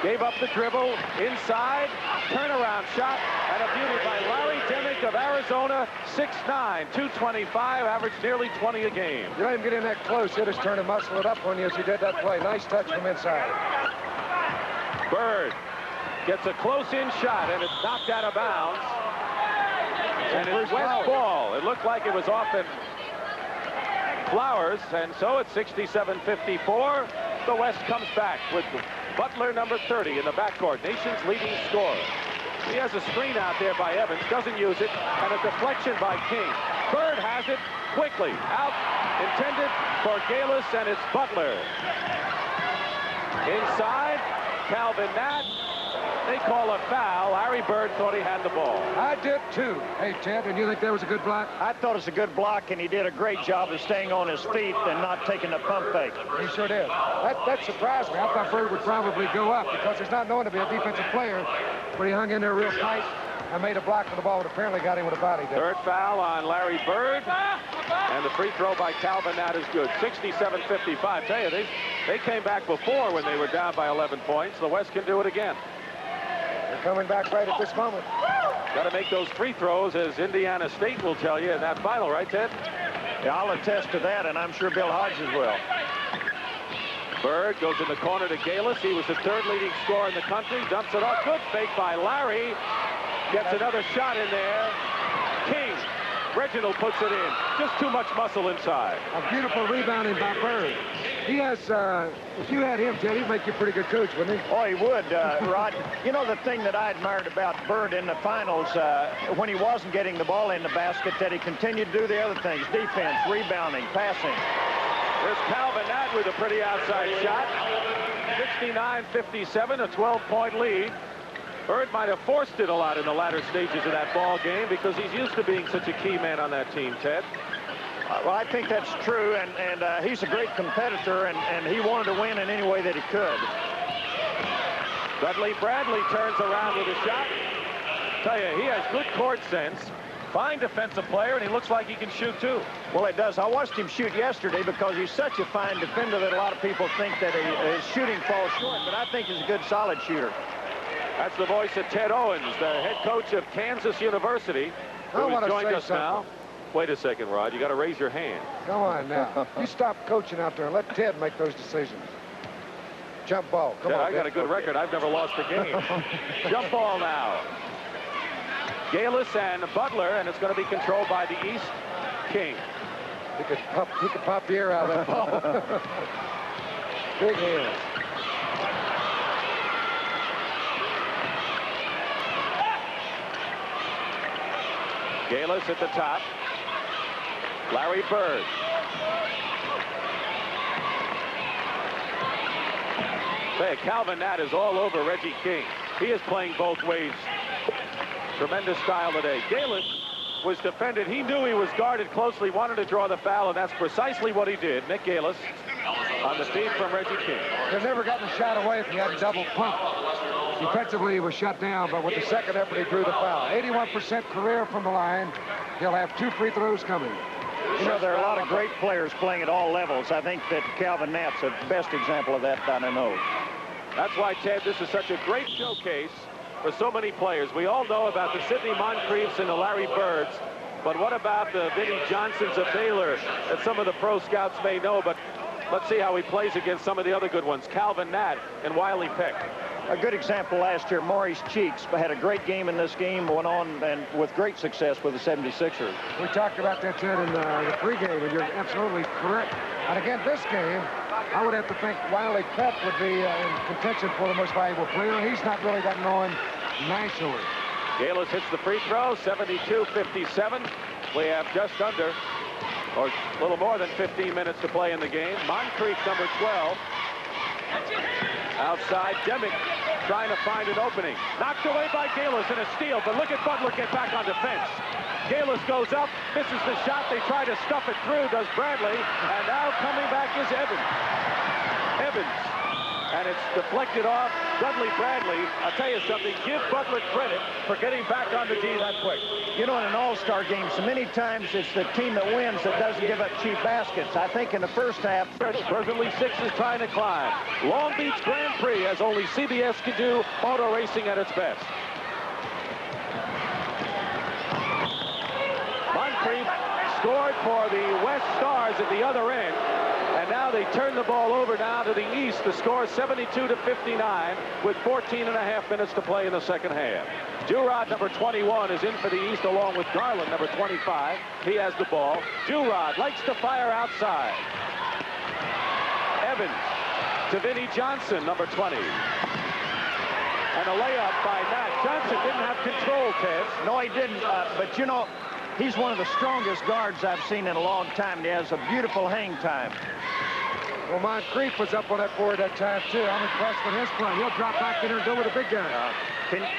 gave up the dribble inside, turnaround shot, and a beauty by Larry Dimick of Arizona, 6'9", 225, averaged nearly 20 a game. You let him get in that close, he'll just turn and muscle it up on you as he did that play. Nice touch from inside. Bird gets a close-in shot, and it's knocked out of bounds. And it's West ball. It looked like it was off in Flowers, and so it's 67-54. The West comes back with Butler, number 30, in the backcourt, nation's leading scorer. He has a screen out there by Evans, doesn't use it, and a deflection by King. Bird has it quickly. Out, intended for Galis, and it's Butler. Inside, Calvin Knapp. They call a foul. Larry Bird thought he had the ball. I did too. Hey, Ted, and you think that was a good block? I thought it was a good block, and he did a great job of staying on his feet and not taking the pump fake. He sure did. That surprised me. I thought Bird would probably go up because he's not known to be a defensive player, but he hung in there real tight and made a block for the ball, but apparently got him with a body. Third foul on Larry Bird, and the free throw by Calvin Nat is good. 67-55. Tell you, they came back before when they were down by 11 points. The West can do it again. They're coming back right at this moment. Got to make those free throws, as Indiana State will tell you in that final, right, Ted? Yeah, I'll attest to that, and I'm sure Bill Hodges will. Bird goes in the corner to Galis. He was the third leading scorer in the country. Dumps it off. Good fake by Larry. Gets another shot in there. King. Reginald puts it in. Just too much muscle inside. A beautiful rebounding by Bird. He has, if you had him, Ted, he'd make you a pretty good coach, wouldn't he? Oh, he would, Rod. You know, the thing that I admired about Bird in the finals, when he wasn't getting the ball in the basket, that he continued to do the other things. Defense, rebounding, passing. There's Calvin Nat with a pretty outside shot. 69-57, a 12-point lead. Bird might have forced it a lot in the latter stages of that ball game because he's used to being such a key man on that team, Ted. Well, I think that's true, and he's a great competitor, and he wanted to win in any way that he could. Dudley Bradley turns around with a shot. Tell you, he has good court sense. Fine defensive player, and he looks like he can shoot, too. Well, it does. I watched him shoot yesterday because he's such a fine defender that a lot of people think that his shooting falls short, but I think he's a good, solid shooter. That's the voice of Ted Owens, the head coach of Kansas University, who has joined us now. Wait a second, Rod. You got to raise your hand. Come on now. You stop coaching out there and let Ted make those decisions. Jump ball. Come Ted, on. I got a good record. I've never lost a game. Jump ball now. Galis and Butler, and it's going to be controlled by the East. King. He could pop the air out of that ball. Big hands. Galis at the top. Larry Bird. Say, Calvin Nat is all over Reggie King. He is playing both ways. Tremendous style today. Galis was defended. He knew he was guarded closely, wanted to draw the foul, and that's precisely what he did. Nick Galis on the feed from Reggie King. They've never gotten a shot away if he had a double pump. Defensively, he was shut down, but with the second effort, he drew the foul. 81% career from the line. He'll have 2 free throws coming. You know, there are a lot of great players playing at all levels. I think that Calvin Nat's the best example of that that I know. That's why, Ted, this is such a great showcase for so many players. We all know about the Sidney Moncriefs and the Larry Birds, but what about the Vinnie Johnsons of Baylor that some of the pro scouts may know? But let's see how he plays against some of the other good ones. Calvin Nat and Wiley Peck. A good example last year, Maurice Cheeks had a great game in this game, went on and with great success with the 76ers. We talked about that, Ted, in the pregame, and you're absolutely correct. And again, this game, I would have to think Wiley Peck would be in contention for the most valuable player. He's not really gotten on nationally. Galis hits the free throw, 72-57. We have just under, or a little more than 15 minutes to play in the game. Moncrief, number 12. Outside, Demick trying to find an opening. Knocked away by Galis in a steal, but look at Butler get back on defense. Galis goes up, misses the shot. They try to stuff it through, does Bradley, and now coming back is Evans. And it's deflected off Dudley Bradley. I'll tell you something, give Butler credit for getting back on the D that quick. You know, in an all-star game, so many times it's the team that wins that doesn't give up cheap baskets. I think in the first half, Perfectly Six is trying to climb. Long Beach Grand Prix, as only CBS can do, auto racing at its best. Moncrief scored for the West Stars at the other end. And now they turn the ball over now to the East. The score is 72-59 with 14.5 minutes to play in the second half. Jurod, number 21, is in for the East along with Garland, number 25. He has the ball. Jurod likes to fire outside. Evans to Vinnie Johnson, number 20. And a layup by Nat. Johnson didn't have control, Ted. No, he didn't. But, you know, he's one of the strongest guards I've seen in a long time. And he has a beautiful hang time. Well, Moncrief was up on that board that time, too. I'm impressed with his play. He'll drop back in there and go with a big guy.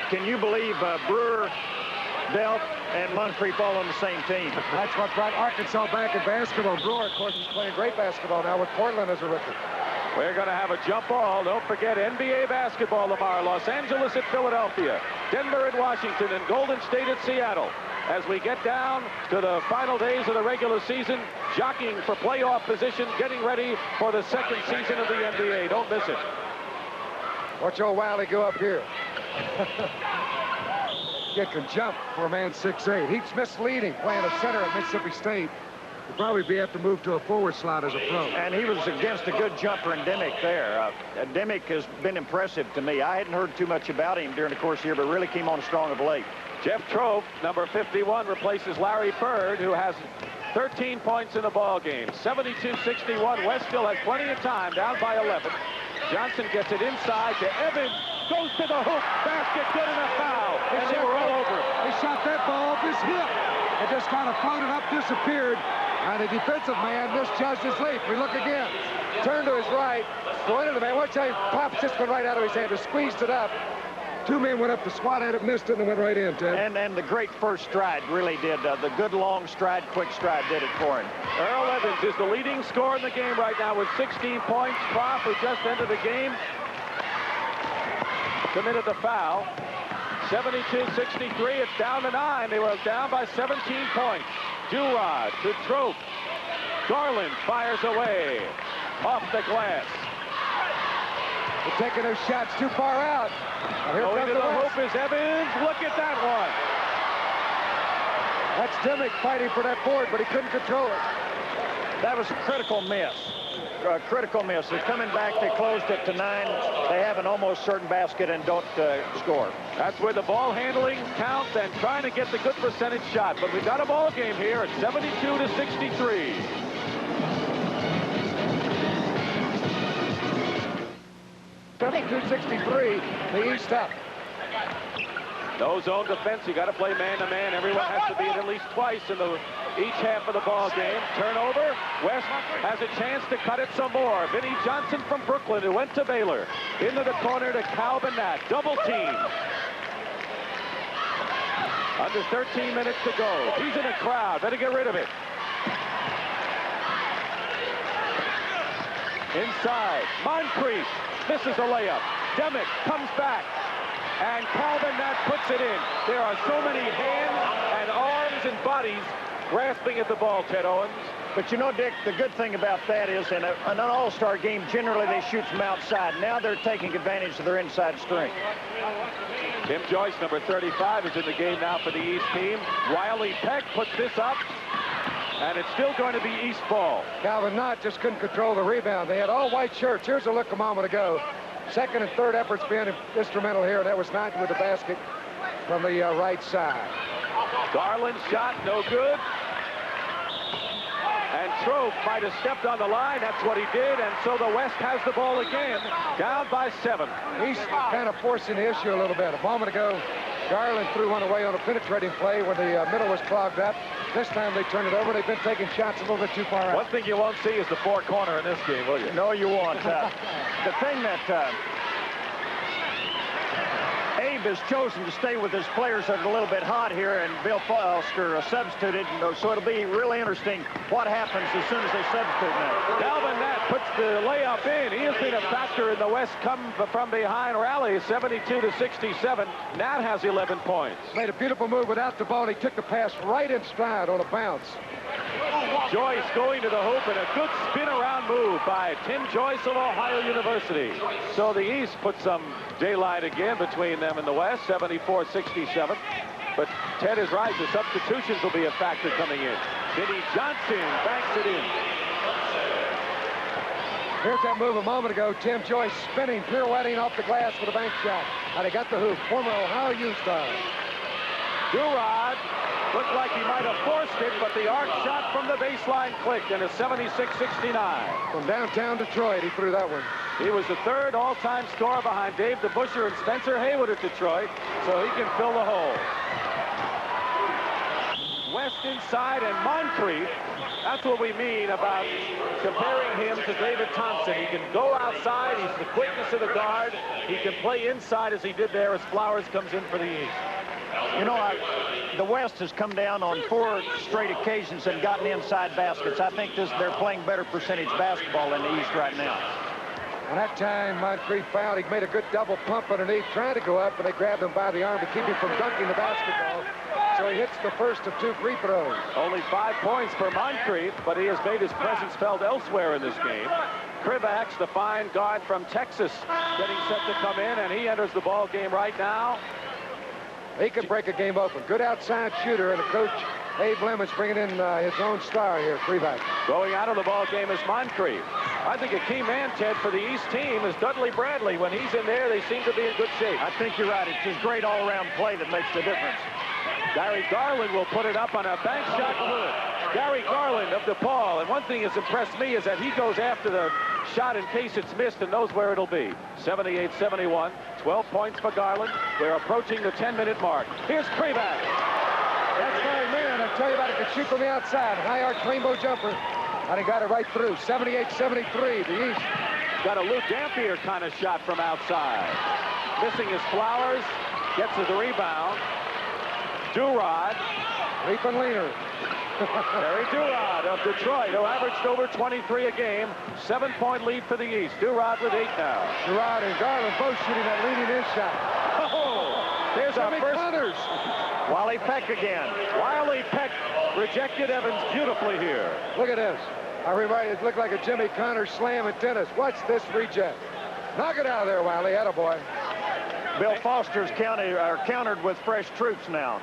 Can you believe Brewer, Delp, and Moncrief all on the same team? That's what brought Arkansas back in basketball. Brewer, of course, is playing great basketball now with Portland as a rookie. We're going to have a jump ball. Don't forget NBA basketball tomorrow. Los Angeles at Philadelphia, Denver at Washington, and Golden State at Seattle. As we get down to the final days of the regular season, jockeying for playoff position, getting ready for the second season of the NBA. Don't miss it. Watch old Wiley go up here. Kid can jump for a man 6'8". He's misleading playing a center at Mississippi State. He'll probably have to move to a forward slot as a pro. And he was against a good jumper in Dimick there. Dimick has been impressive to me. I hadn't heard too much about him during the course here, but really came on strong of late. Jeff Trope, number 51, replaces Larry Bird, who has 13 points in the ball game. 72-61. West still has plenty of time, down by 11. Johnson gets it inside to Evans. Goes to the hoop. Basket, good and a foul. And they were all over it. He shot that ball off his hip. It just kind of floated up, disappeared. And the defensive man misjudged his leap. We look again. Turned to his right. Go into the man. Watch how he pops this one right out of his hand. Just squeezed it up. Two men went up to swat at it, missed it, and went right in, Ted. And the great first stride really did. The good long stride, quick stride did it for him. Earl Evans is the leading scorer in the game right now with 16 points. Prof, who just entered the game, committed the foul. 72-63. It's down to 9. They were down by 17 points. Durod to Trope. Garland fires away off the glass. They're taking those shots too far out. Here Going to the hoop is Evans. Look at that one. That's Dimick fighting for that board, but he couldn't control it. That was a critical miss. Critical miss. They're coming back. They closed it to 9. They have an almost certain basket and don't score. That's where the ball handling counts and trying to get the good percentage shot. But we've got a ball game here at 72-63. 72-63, the East up. No zone defense. You got to play man-to-man. Everyone has to beat at least twice in each half of the ball game. Turnover. West has a chance to cut it some more. Vinnie Johnson from Brooklyn, who went to Baylor. Into the corner to Calvin Nat. Double team. Under 13 minutes to go. He's in the crowd. Better get rid of it. Inside. Moncrief misses a layup. Demick comes back. And Calvin Nat puts it in. There are so many hands and arms and bodies grasping at the ball, Ted Owens. But you know, Dick, the good thing about that is in an all-star game, generally they shoot from outside. Now they're taking advantage of their inside strength. Tim Joyce, number 35, is in the game now for the East team. Wiley Peck puts this up, and it's still going to be East ball. Calvin Nat just couldn't control the rebound. They had all white shirts. Here's a look a moment ago. Second and third efforts being instrumental here, and that was Nat with the basket from the right side. Garland's shot, no good. And Trope might have stepped on the line. That's what he did, and so the West has the ball again, down by 7. He's kind of forcing the issue a little bit. A moment ago, Garland threw one away on a penetrating play when the middle was clogged up. This time they turned it over. They've been taking shots a little bit too far out. One thing you won't see is the four corner in this game, will you? No, you won't. The thing that Abe has chosen to stay with his players that are a little bit hot here, and Bill Foster substituted, so it'll be really interesting what happens as soon as they substitute now. Calvin Nat puts the layup in. He has been a factor in the West come from behind rally, 72-67. Nat has 11 points. Made a beautiful move without the ball. He took the pass right in stride on a bounce. Joyce going to the hoop, and a good spin-around move by Tim Joyce of Ohio University. So the East puts some daylight again between them and the West, 74-67. But Ted is right. The substitutions will be a factor coming in. Vinnie Johnson banks it in. Here's that move a moment ago. Tim Joyce spinning, pirouetting off the glass with a bank shot. And he got the hoop. Former Ohio U star. Durod looked like he might have forced it, but the arc shot from the baseline clicked, and it's 76-69. From downtown Detroit, he threw that one. He was the third all-time scorer behind Dave DeBusschere and Spencer Haywood at Detroit, so he can fill the hole. West left inside, and Moncrief, that's what we mean about comparing him to David Thompson. He can go outside. He's the quickness of the guard. He can play inside as he did there as Flowers comes in for the East. You know, the West has come down on 4 straight occasions and gotten inside baskets. I think they're playing better percentage basketball in the East right now. And that time, Moncrief found he made a good double pump underneath, trying to go up, and they grabbed him by the arm to keep him from dunking the basketball. So he hits the first of 2 free throws. Only 5 points for Moncrief, but he has made his presence felt elsewhere in this game. Krivaks, the fine guard from Texas, getting set to come in, and he enters the ball game right now. He can break a game open. Good outside shooter, and the coach, Abe Lemons, bringing in his own star here, Krivaks. Going out of the ball game is Moncrief. I think a key man, Ted, for the East team is Dudley Bradley. When he's in there, they seem to be in good shape. I think you're right. It's his great all-around play that makes the difference. Gary Garland will put it up on a bank shot good. Gary Garland of DePaul. And one thing that's impressed me is that he goes after the shot in case it's missed and knows where it'll be. 78-71. 12 points for Garland. We're approaching the 10-minute mark. Here's Krivaks. That's my man. I tell you about it. Could shoot from the outside. High arc rainbow jumper. And he got it right through. 78-73. The East. Got a Lou Dampier kind of shot from outside. Missing his Flowers. Gets the rebound. Durod. Leaping leaner. Terry Durod of Detroit, who averaged over 23 a game. 7-point lead for the East. Durod with 8 now. Durod and Garland both shooting that leading in shot. Oh, there's our first. Connors. Wiley Peck again. Wiley Peck rejected Evans beautifully here. Look at this. It looked like a Jimmy Connors slam in tennis. Watch this reject. Knock it out of there, Wiley. Attaboy. Bill Foster's countered with fresh troops now.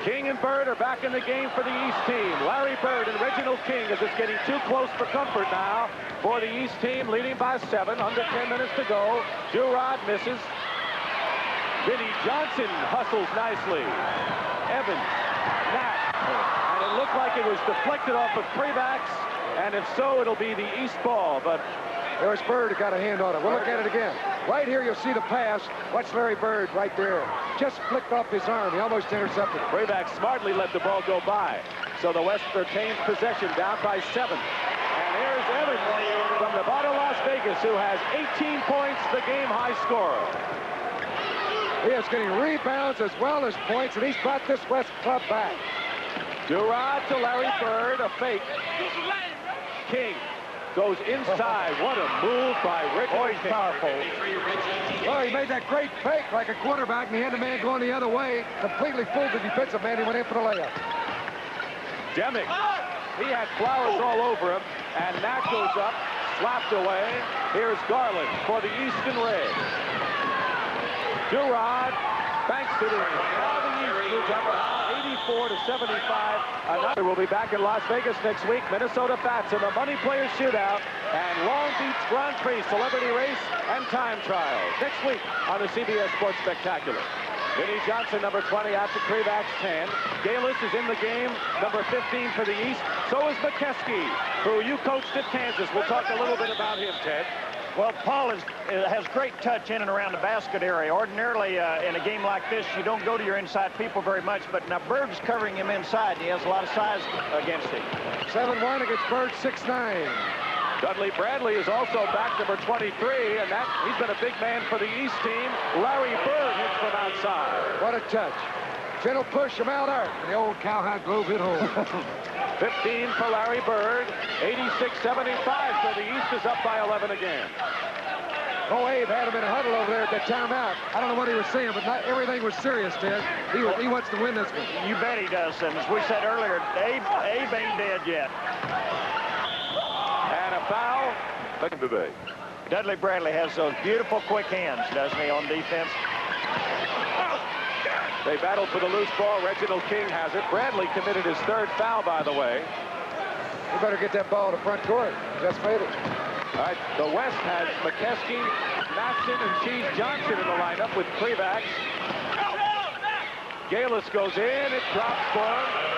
King and Bird are back in the game for the East team. Larry Bird and Reginald King as it's getting too close for comfort now for the East team, leading by 7, under 10 minutes to go. Durod misses. Vinnie Johnson hustles nicely. Evans, Nat, and it looked like it was deflected off of Krivaks, and if so, it'll be the East ball, but there's Bird who got a hand on it. We'll look at it again. Right here, you'll see the pass. Watch Larry Bird right there. Just flicked off his arm. He almost intercepted it. Krivaks smartly let the ball go by. So the West retains possession, down by 7. And here's Evans from Nevada, Las Vegas, who has 18 points, the game-high scorer. He is getting rebounds as well as points, and he's brought this West club back. Durod to Larry Bird, a fake. King goes inside. What a move by Rick. Oh, he's powerful. Oh, he made that great fake like a quarterback, and he had the man going the other way. Completely fooled the defensive man. He went in for the layup. Demick. He had Flowers all over him, and Nat goes up, slapped away. Here's Garland for the Eastern Red. Durod banks it in. Now the East moves up 84-75. Another will be back in Las Vegas next week. Minnesota Fats in the Money Players Shootout and Long Beach Grand Prix Celebrity Race and Time Trial next week on the CBS Sports Spectacular. Vinnie Johnson, number 20, out to Krivaks, 10. Galis is in the game, number 15 for the East. So is McKeskey, who you coached at Kansas. We'll talk a little bit about him, Ted. Well, Paul has great touch in and around the basket area. Ordinarily, in a game like this, you don't go to your inside people very much, but now Bird's covering him inside. He has a lot of size against him. 7-1 against Bird, 6'9". Dudley Bradley is also back, number 23, and he's been a big man for the East team. Larry Bird hits from outside. What a touch. Gentle push from Al Art, and the old Cowhide Grove hit home. 15 for Larry Bird. 86-75 for the East is up by 11 again. Oh, Abe had him in a huddle over there at that timeout. I don't know what he was saying, but not everything was serious, Ted. He wants to win this one. You bet he does, and as we said earlier, Abe ain't dead yet. And a foul. Dudley Bradley has those beautiful quick hands, doesn't he, on defense? They battled for the loose ball. Reginald King has it. Bradley committed his 3rd foul, by the way. You better get that ball to front court. Just made it. All right, the West has McKeskey, Matson, and Cheese Johnson in the lineup with Krivaks. Galis goes in. It drops for him.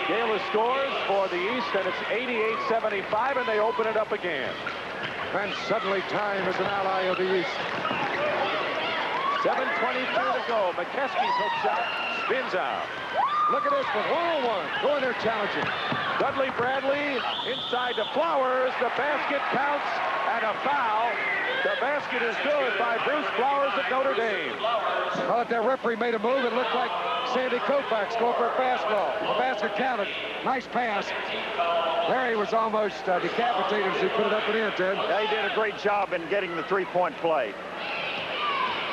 Galis scores for the East, and it's 88-75, and they open it up again. And suddenly time is an ally of the East. 7:22 to go. McKeskey's hook shot spins out. Look at this one, 1-on-1. Go in there challenging. Dudley Bradley inside to Flowers. The basket counts and a foul. The basket is good by Bruce Flowers of Notre Dame. I thought that referee made a move. It looked like Sandy Koufax going for a fastball. The basket counted. Nice pass. Larry was almost decapitated as he put it up and in, Ted. Yeah, he did a great job in getting the three-point play.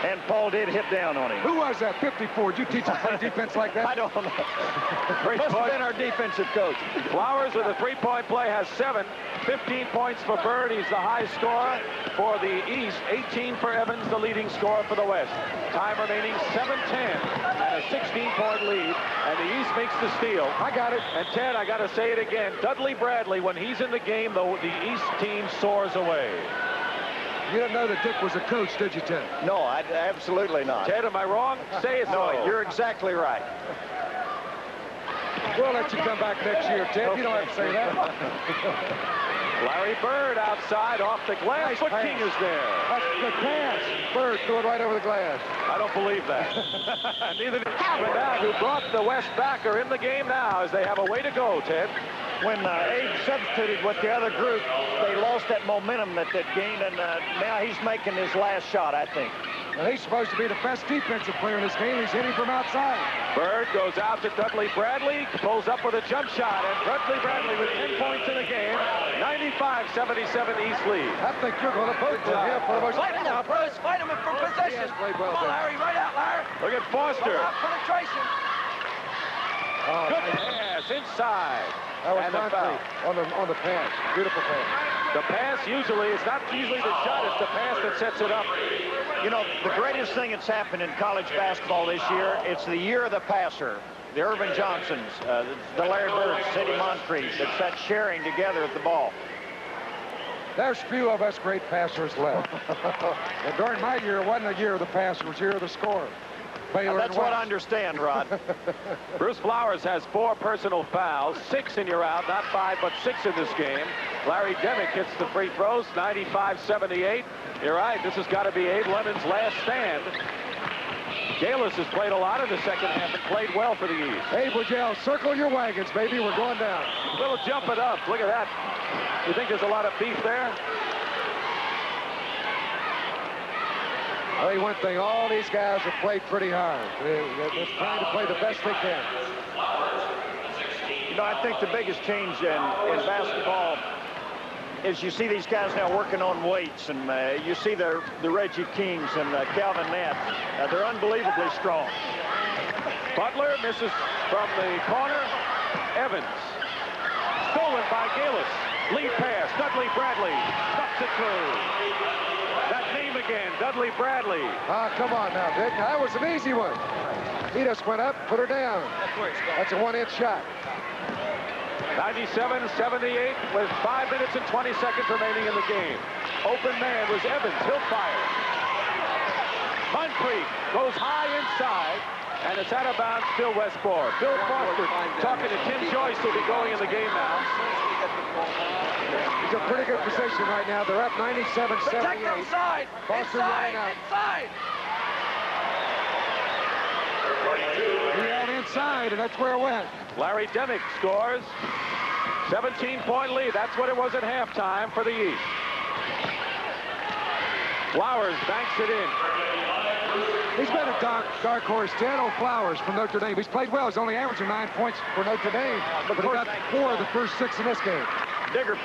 And Paul did hit down on him. Who was that, 54? Did you teach him to play defense like that? I don't know. Must have been our defensive coach. Flowers with a three-point play has 7. 15 points for Bird. He's the high scorer for the East. 18 for Evans, the leading scorer for the West. Time remaining 7:10 and a 16-point lead. And the East makes the steal. I got it. And Ted, I got to say it again. Dudley Bradley, when he's in the game, the East team soars away. You didn't know that Dick was a coach, did you, Ted? No, absolutely not. Ted, am I wrong? Say it. No, you're exactly right. We'll let you come back next year, Ted. You don't have to say that. Larry Bird outside off the glass. Nice Foot pass. King is there. That's the pass. Bird threw it right over the glass. I don't believe that. Neither did Bernard, who brought the West back, are in the game now as they have a way to go, Ted. When Abe substituted with the other group, they lost that momentum that gained, and now he's making his last shot, I think. And he's supposed to be the best defensive player in this game. He's hitting from outside. Bird goes out to Dudley Bradley, pulls up with a jump shot, and Dudley Bradley with 10 points in the game. 95-77 East lead. I think you're going to vote for him for the most. Fight him now, Bruce. Fight him for possession. Yes, played well, Come on, Larry. Larry. Right out, Larry. Look at Foster. Well, penetration. Oh, Good nice. pass inside. That was And the foul. on the pass. Beautiful pass. The pass it's not usually the shot, it's the pass that sets it up. You know, the greatest thing that's happened in college basketball this year, it's the year of the passer. The Irvin Johnsons, the Larry Birds, Sidney Moncrief, it's that sharing together at the ball. There's few of us great passers left. And during my year, it wasn't a year of the passer, it was a year of the scorer. Baylor That's and what I West. understand, Rod. Bruce Flowers has 4 personal fouls, 6 and you're out, not 5, but 6 in this game. Larry Demick hits the free throws, 95-78. You're right, this has got to be Abe Lemon's last stand. Galis has played a lot in the second half and played well for the East. Hey, Bujel, circle your wagons, baby. We're going down. Little jump it up. Look at that. You think there's a lot of beef there? I'll tell you one thing, all these guys have played pretty hard. They're just trying to play the best they can. You know, I think the biggest change in basketball is you see these guys now working on weights, and you see the Reggie Kings and Calvin Nett. They're unbelievably strong. Butler misses from the corner. Evans. Stolen by Galis. Lead pass. Dudley Bradley stuffs it through. That name again, Dudley Bradley. Ah, come on now, Dick. That was an easy one. He just went up, put her down. That's a 1-inch shot. 97-78 with 5 minutes and 20 seconds remaining in the game. Open man was Evans. He'll fire. Moncrief goes high inside, and it's out of bounds. Still Westport. Bill Foster talking to Tim Joyce, who'll be going in the game now. He's in pretty good position right now. They're up 97-78. Protect outside. Foster Inside. running out. Inside. He out inside, and that's where it went. Larry Demick scores. 17-point lead. That's what it was at halftime for the East. Flowers banks it in. He's been a dark horse. Daniel Flowers from Notre Dame. He's played well. He's only averaging 9 points for Notre Dame, but he got 4 of the first 6 in this game. Digger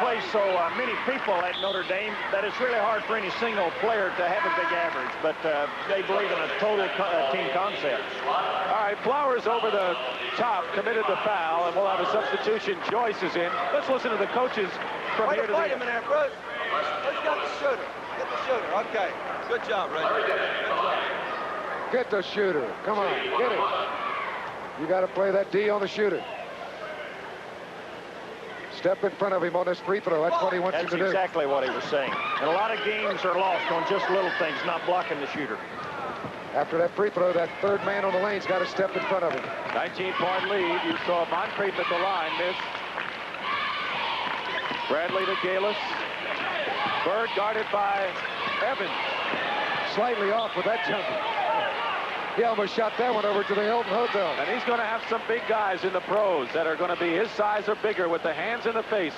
plays so many people at Notre Dame that it's really hard for any single player to have a big average, but they believe in a total team concept. All right, Flowers over the top, committed the foul, and we'll have a substitution. Joyce is in. Let's listen to the coaches from here to Fight him the... in there, Bruce. Let's get the shooter. Get the shooter. Okay. Good job, Reggie. Good job. Get the shooter. Come on, get it. You got to play that D on the shooter. Step in front of him on this free throw. That's what he wants you That's to do. exactly what he was saying. And a lot of games are lost on just little things, not blocking the shooter. After that free throw, that third man on the lane's got to step in front of him. 19-point lead. You saw Moncrief at the line miss. Bradley to Galis. Bird guarded by Evans. Slightly off with that jumper. He almost shot that one over to the Hilton Hotel. And he's going to have some big guys in the pros that are going to be his size or bigger with the hands in the face,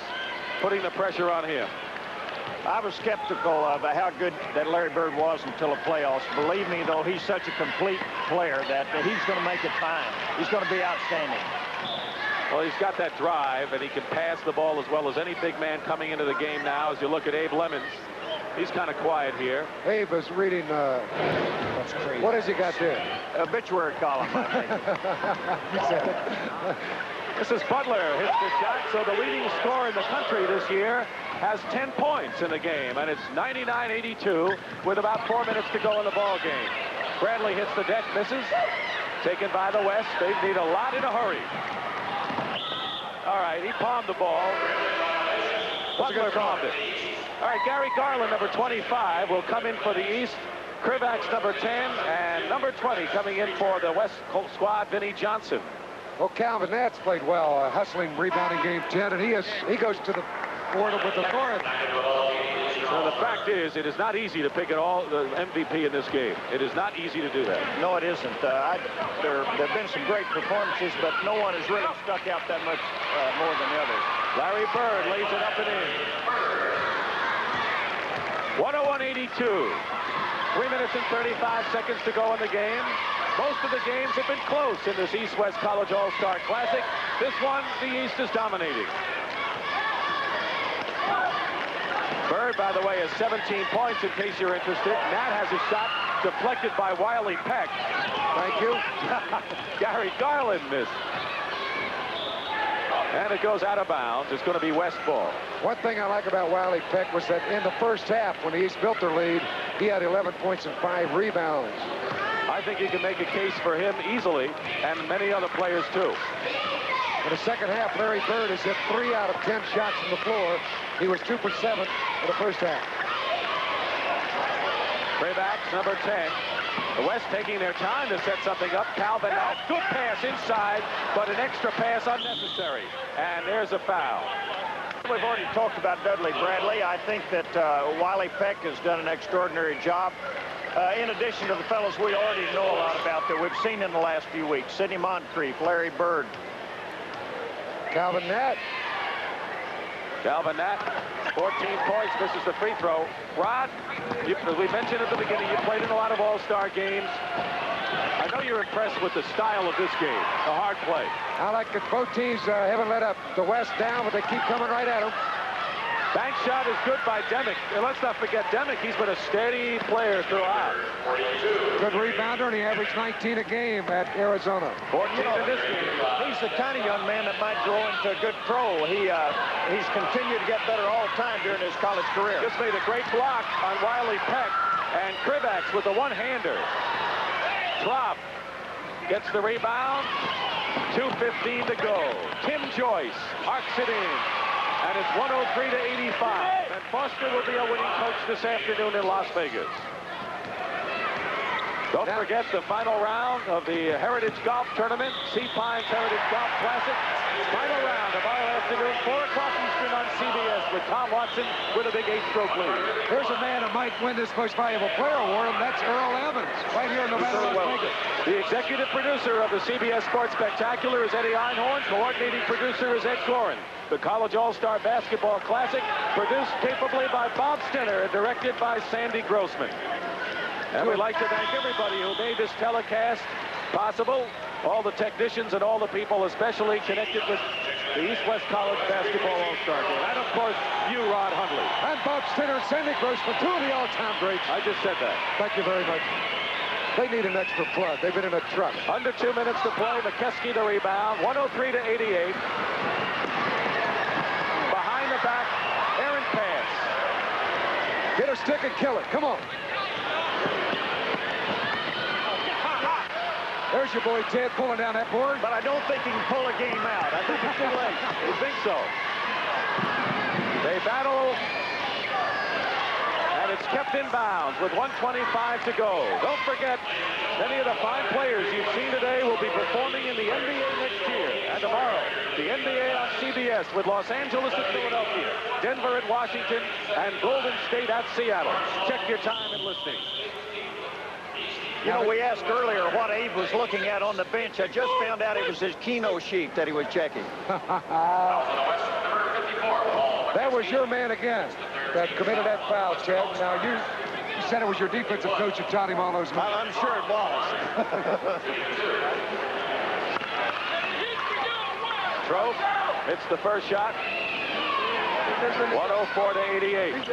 putting the pressure on him. I was skeptical of how good that Larry Bird was until the playoffs. Believe me, though, he's such a complete player that he's going to make it fine. He's going to be outstanding. Well, he's got that drive, and he can pass the ball as well as any big man coming into the game now. As you look at Abe Lemons, he's kind of quiet here. Abe is reading, That's crazy. what has he got there? Obituary column, I think. He said it. This is Butler hits the shot, so the leading scorer in the country this year has 10 points in the game, and it's 99-82 with about 4 minutes to go in the ball game. Bradley hits the deck, misses. Taken by the West. They need a lot in a hurry. All right, he palmed the ball. Butler palmed it. All right, Gary Garland, number 25, will come in for the East. Krivak's number 10, and number 20 coming in for the West squad, Vinnie Johnson. Well, Calvin Nats played well, hustling, rebounding game 10, and he goes to the board with authority. So the fact is, it is not easy to pick the MVP in this game. It is not easy to do that. No, it isn't. There have been some great performances, but no one has really stuck out that much more than the others. Larry Bird lays it up and in. 101-82. 3 minutes and 35 seconds to go in the game. Most of the games have been close in this East-West College All-Star Classic. This one, the East is dominating. Bird, by the way, has 17 points, in case you're interested. Nat has a shot deflected by Wiley Peck. Thank you. Gary Garland missed. And it goes out of bounds. It's going to be West ball. One thing I like about Wiley Peck was that in the first half, when the East built their lead, he had 11 points and 5 rebounds. I think you can make a case for him easily, and many other players too. In the second half, Larry Bird has hit 3 out of 10 shots from the floor. He was 2 for 7 in the first half. Krivak's number 10. The West taking their time to set something up. Calvin Nat, good pass inside, but an extra pass unnecessary. And there's a foul. We've already talked about Dudley Bradley. I think that Wiley Peck has done an extraordinary job. In addition to the fellows we already know a lot about that we've seen in the last few weeks. Sidney Moncrief, Larry Bird. Calvin Nat. Calvin Nat, 14 points, misses the free throw. Rod, as we mentioned at the beginning, you played in a lot of all-star games. I know you're impressed with the style of this game, the hard play. I like that both teams haven't let up the West down, but they keep coming right at them. Bank shot is good by Demick. And let's not forget Demick. He's been a steady player throughout. Good rebounder, and he averaged 19 a game at Arizona. 14 in this game. He's the kind of young man that might grow into a good pro. He's continued to get better all the time during his college career. Just made a great block on Wiley Peck, and Krivak with a one-hander. Trop gets the rebound. 2:15 to go. Tim Joyce arcs it in. And it's 103-85. And Foster will be a winning coach this afternoon in Las Vegas. Don't forget the final round of the Heritage Golf Tournament, Sea Pines Heritage Golf Classic. Final round tomorrow afternoon, 4 o'clock Eastern on CBS with Tom Watson with a big 8-stroke lead. There's a man that might win this Most Valuable Player Award, and that's Earl Evans, right here in Nevada, Las Vegas. The executive producer of the CBS Sports Spectacular is Eddie Einhorn. Coordinating producer is Ed Gorin. The College All-Star Basketball Classic, produced capably by Bob Stenner and directed by Sandy Grossman. And we'd like to thank everybody who made this telecast possible, all the technicians and all the people especially connected with the East-West College Basketball All-Star Game. And, of course, you, Rod Hundley. And Bob Stenner and Sandy Grossman, 2 of the all-time greats. I just said that. Thank you very much. They need an extra plug. They've been in a truck. Under 2 minutes to play. McKeskey the rebound. 103-88. Behind the back, Aaron pass. Get a stick and kill it. Come on. There's your boy Ted pulling down that board. But I don't think he can pull a game out. I think it's too late. You think so? They battle, and it's kept in bounds with 1:25 to go. Don't forget, many of the fine players you've seen today will be performing in the NBA next year. And tomorrow, the NBA on CBS with Los Angeles at Philadelphia, Denver at Washington, and Golden State at Seattle. Check your time and listening. You know, we asked earlier what Abe was looking at on the bench. I just found out it was his Keno sheet that he was checking. That was your man again that committed that foul, Ted. Now, you said it was your defensive coach that taught him all those moves. I'm sure it was. Trope hits the first shot. 104-88.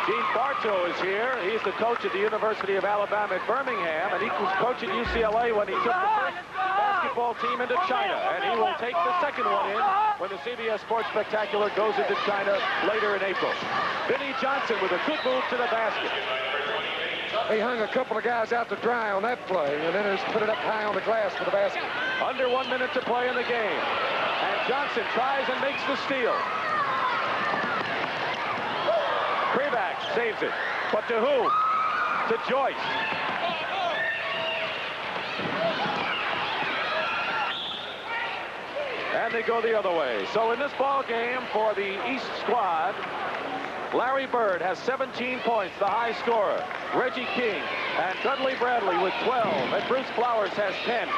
Gene Bartow is here. He's the coach at the University of Alabama at Birmingham, and he was coaching UCLA when he took the first basketball team into China, and he will take the second one in when the CBS Sports Spectacular goes into China later in April. Vinnie Johnson with a good move to the basket. He hung a couple of guys out to dry on that play, and then just put it up high on the glass for the basket. Under 1 minute to play in the game, and Johnson tries and makes the steal. Krivak saves it, but to who? To Joyce. And they go the other way. So in this ball game for the East squad, Larry Bird has 17 points, the high scorer. Reggie King and Dudley Bradley with 12, and Bruce Flowers has 10.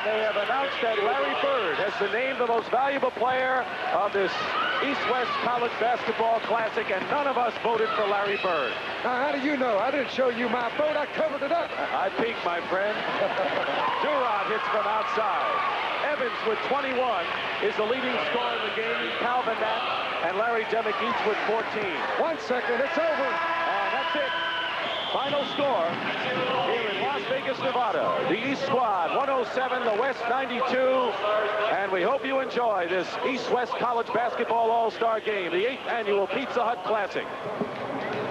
They have announced that Larry Bird has been named the most valuable player of this East-West College Basketball Classic, and none of us voted for Larry Bird. Now, how do you know? I didn't show you my vote. I covered it up. I peeked, my friend. Durant hits from outside. Evans with 21 is the leading scorer in the game. Calvin Knapp and Larry Demick each with 14. 1 second, it's over. And that's it. Final score here in Las Vegas, Nevada. The East squad 107, the West 92, and we hope you enjoy this East-West College Basketball All-Star Game, the 8th annual Pizza Hut Classic.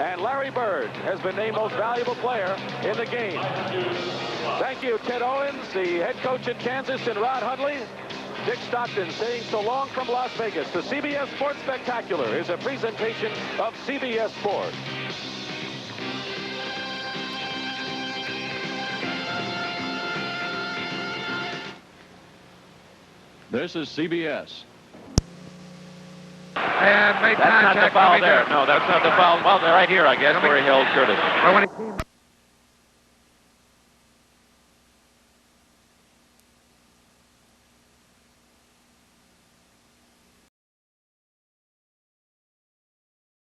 And Larry Bird has been named most valuable player in the game. Thank you, Ted Owens, the head coach in Kansas, and Rod Hundley. Dick Stockton saying so long from Las Vegas. The CBS Sports Spectacular is a presentation of CBS Sports. This is CBS. And made That's not the contact. foul there. No, that's not the foul. Well, they're right here, I guess, where he held Curtis. Well, when he came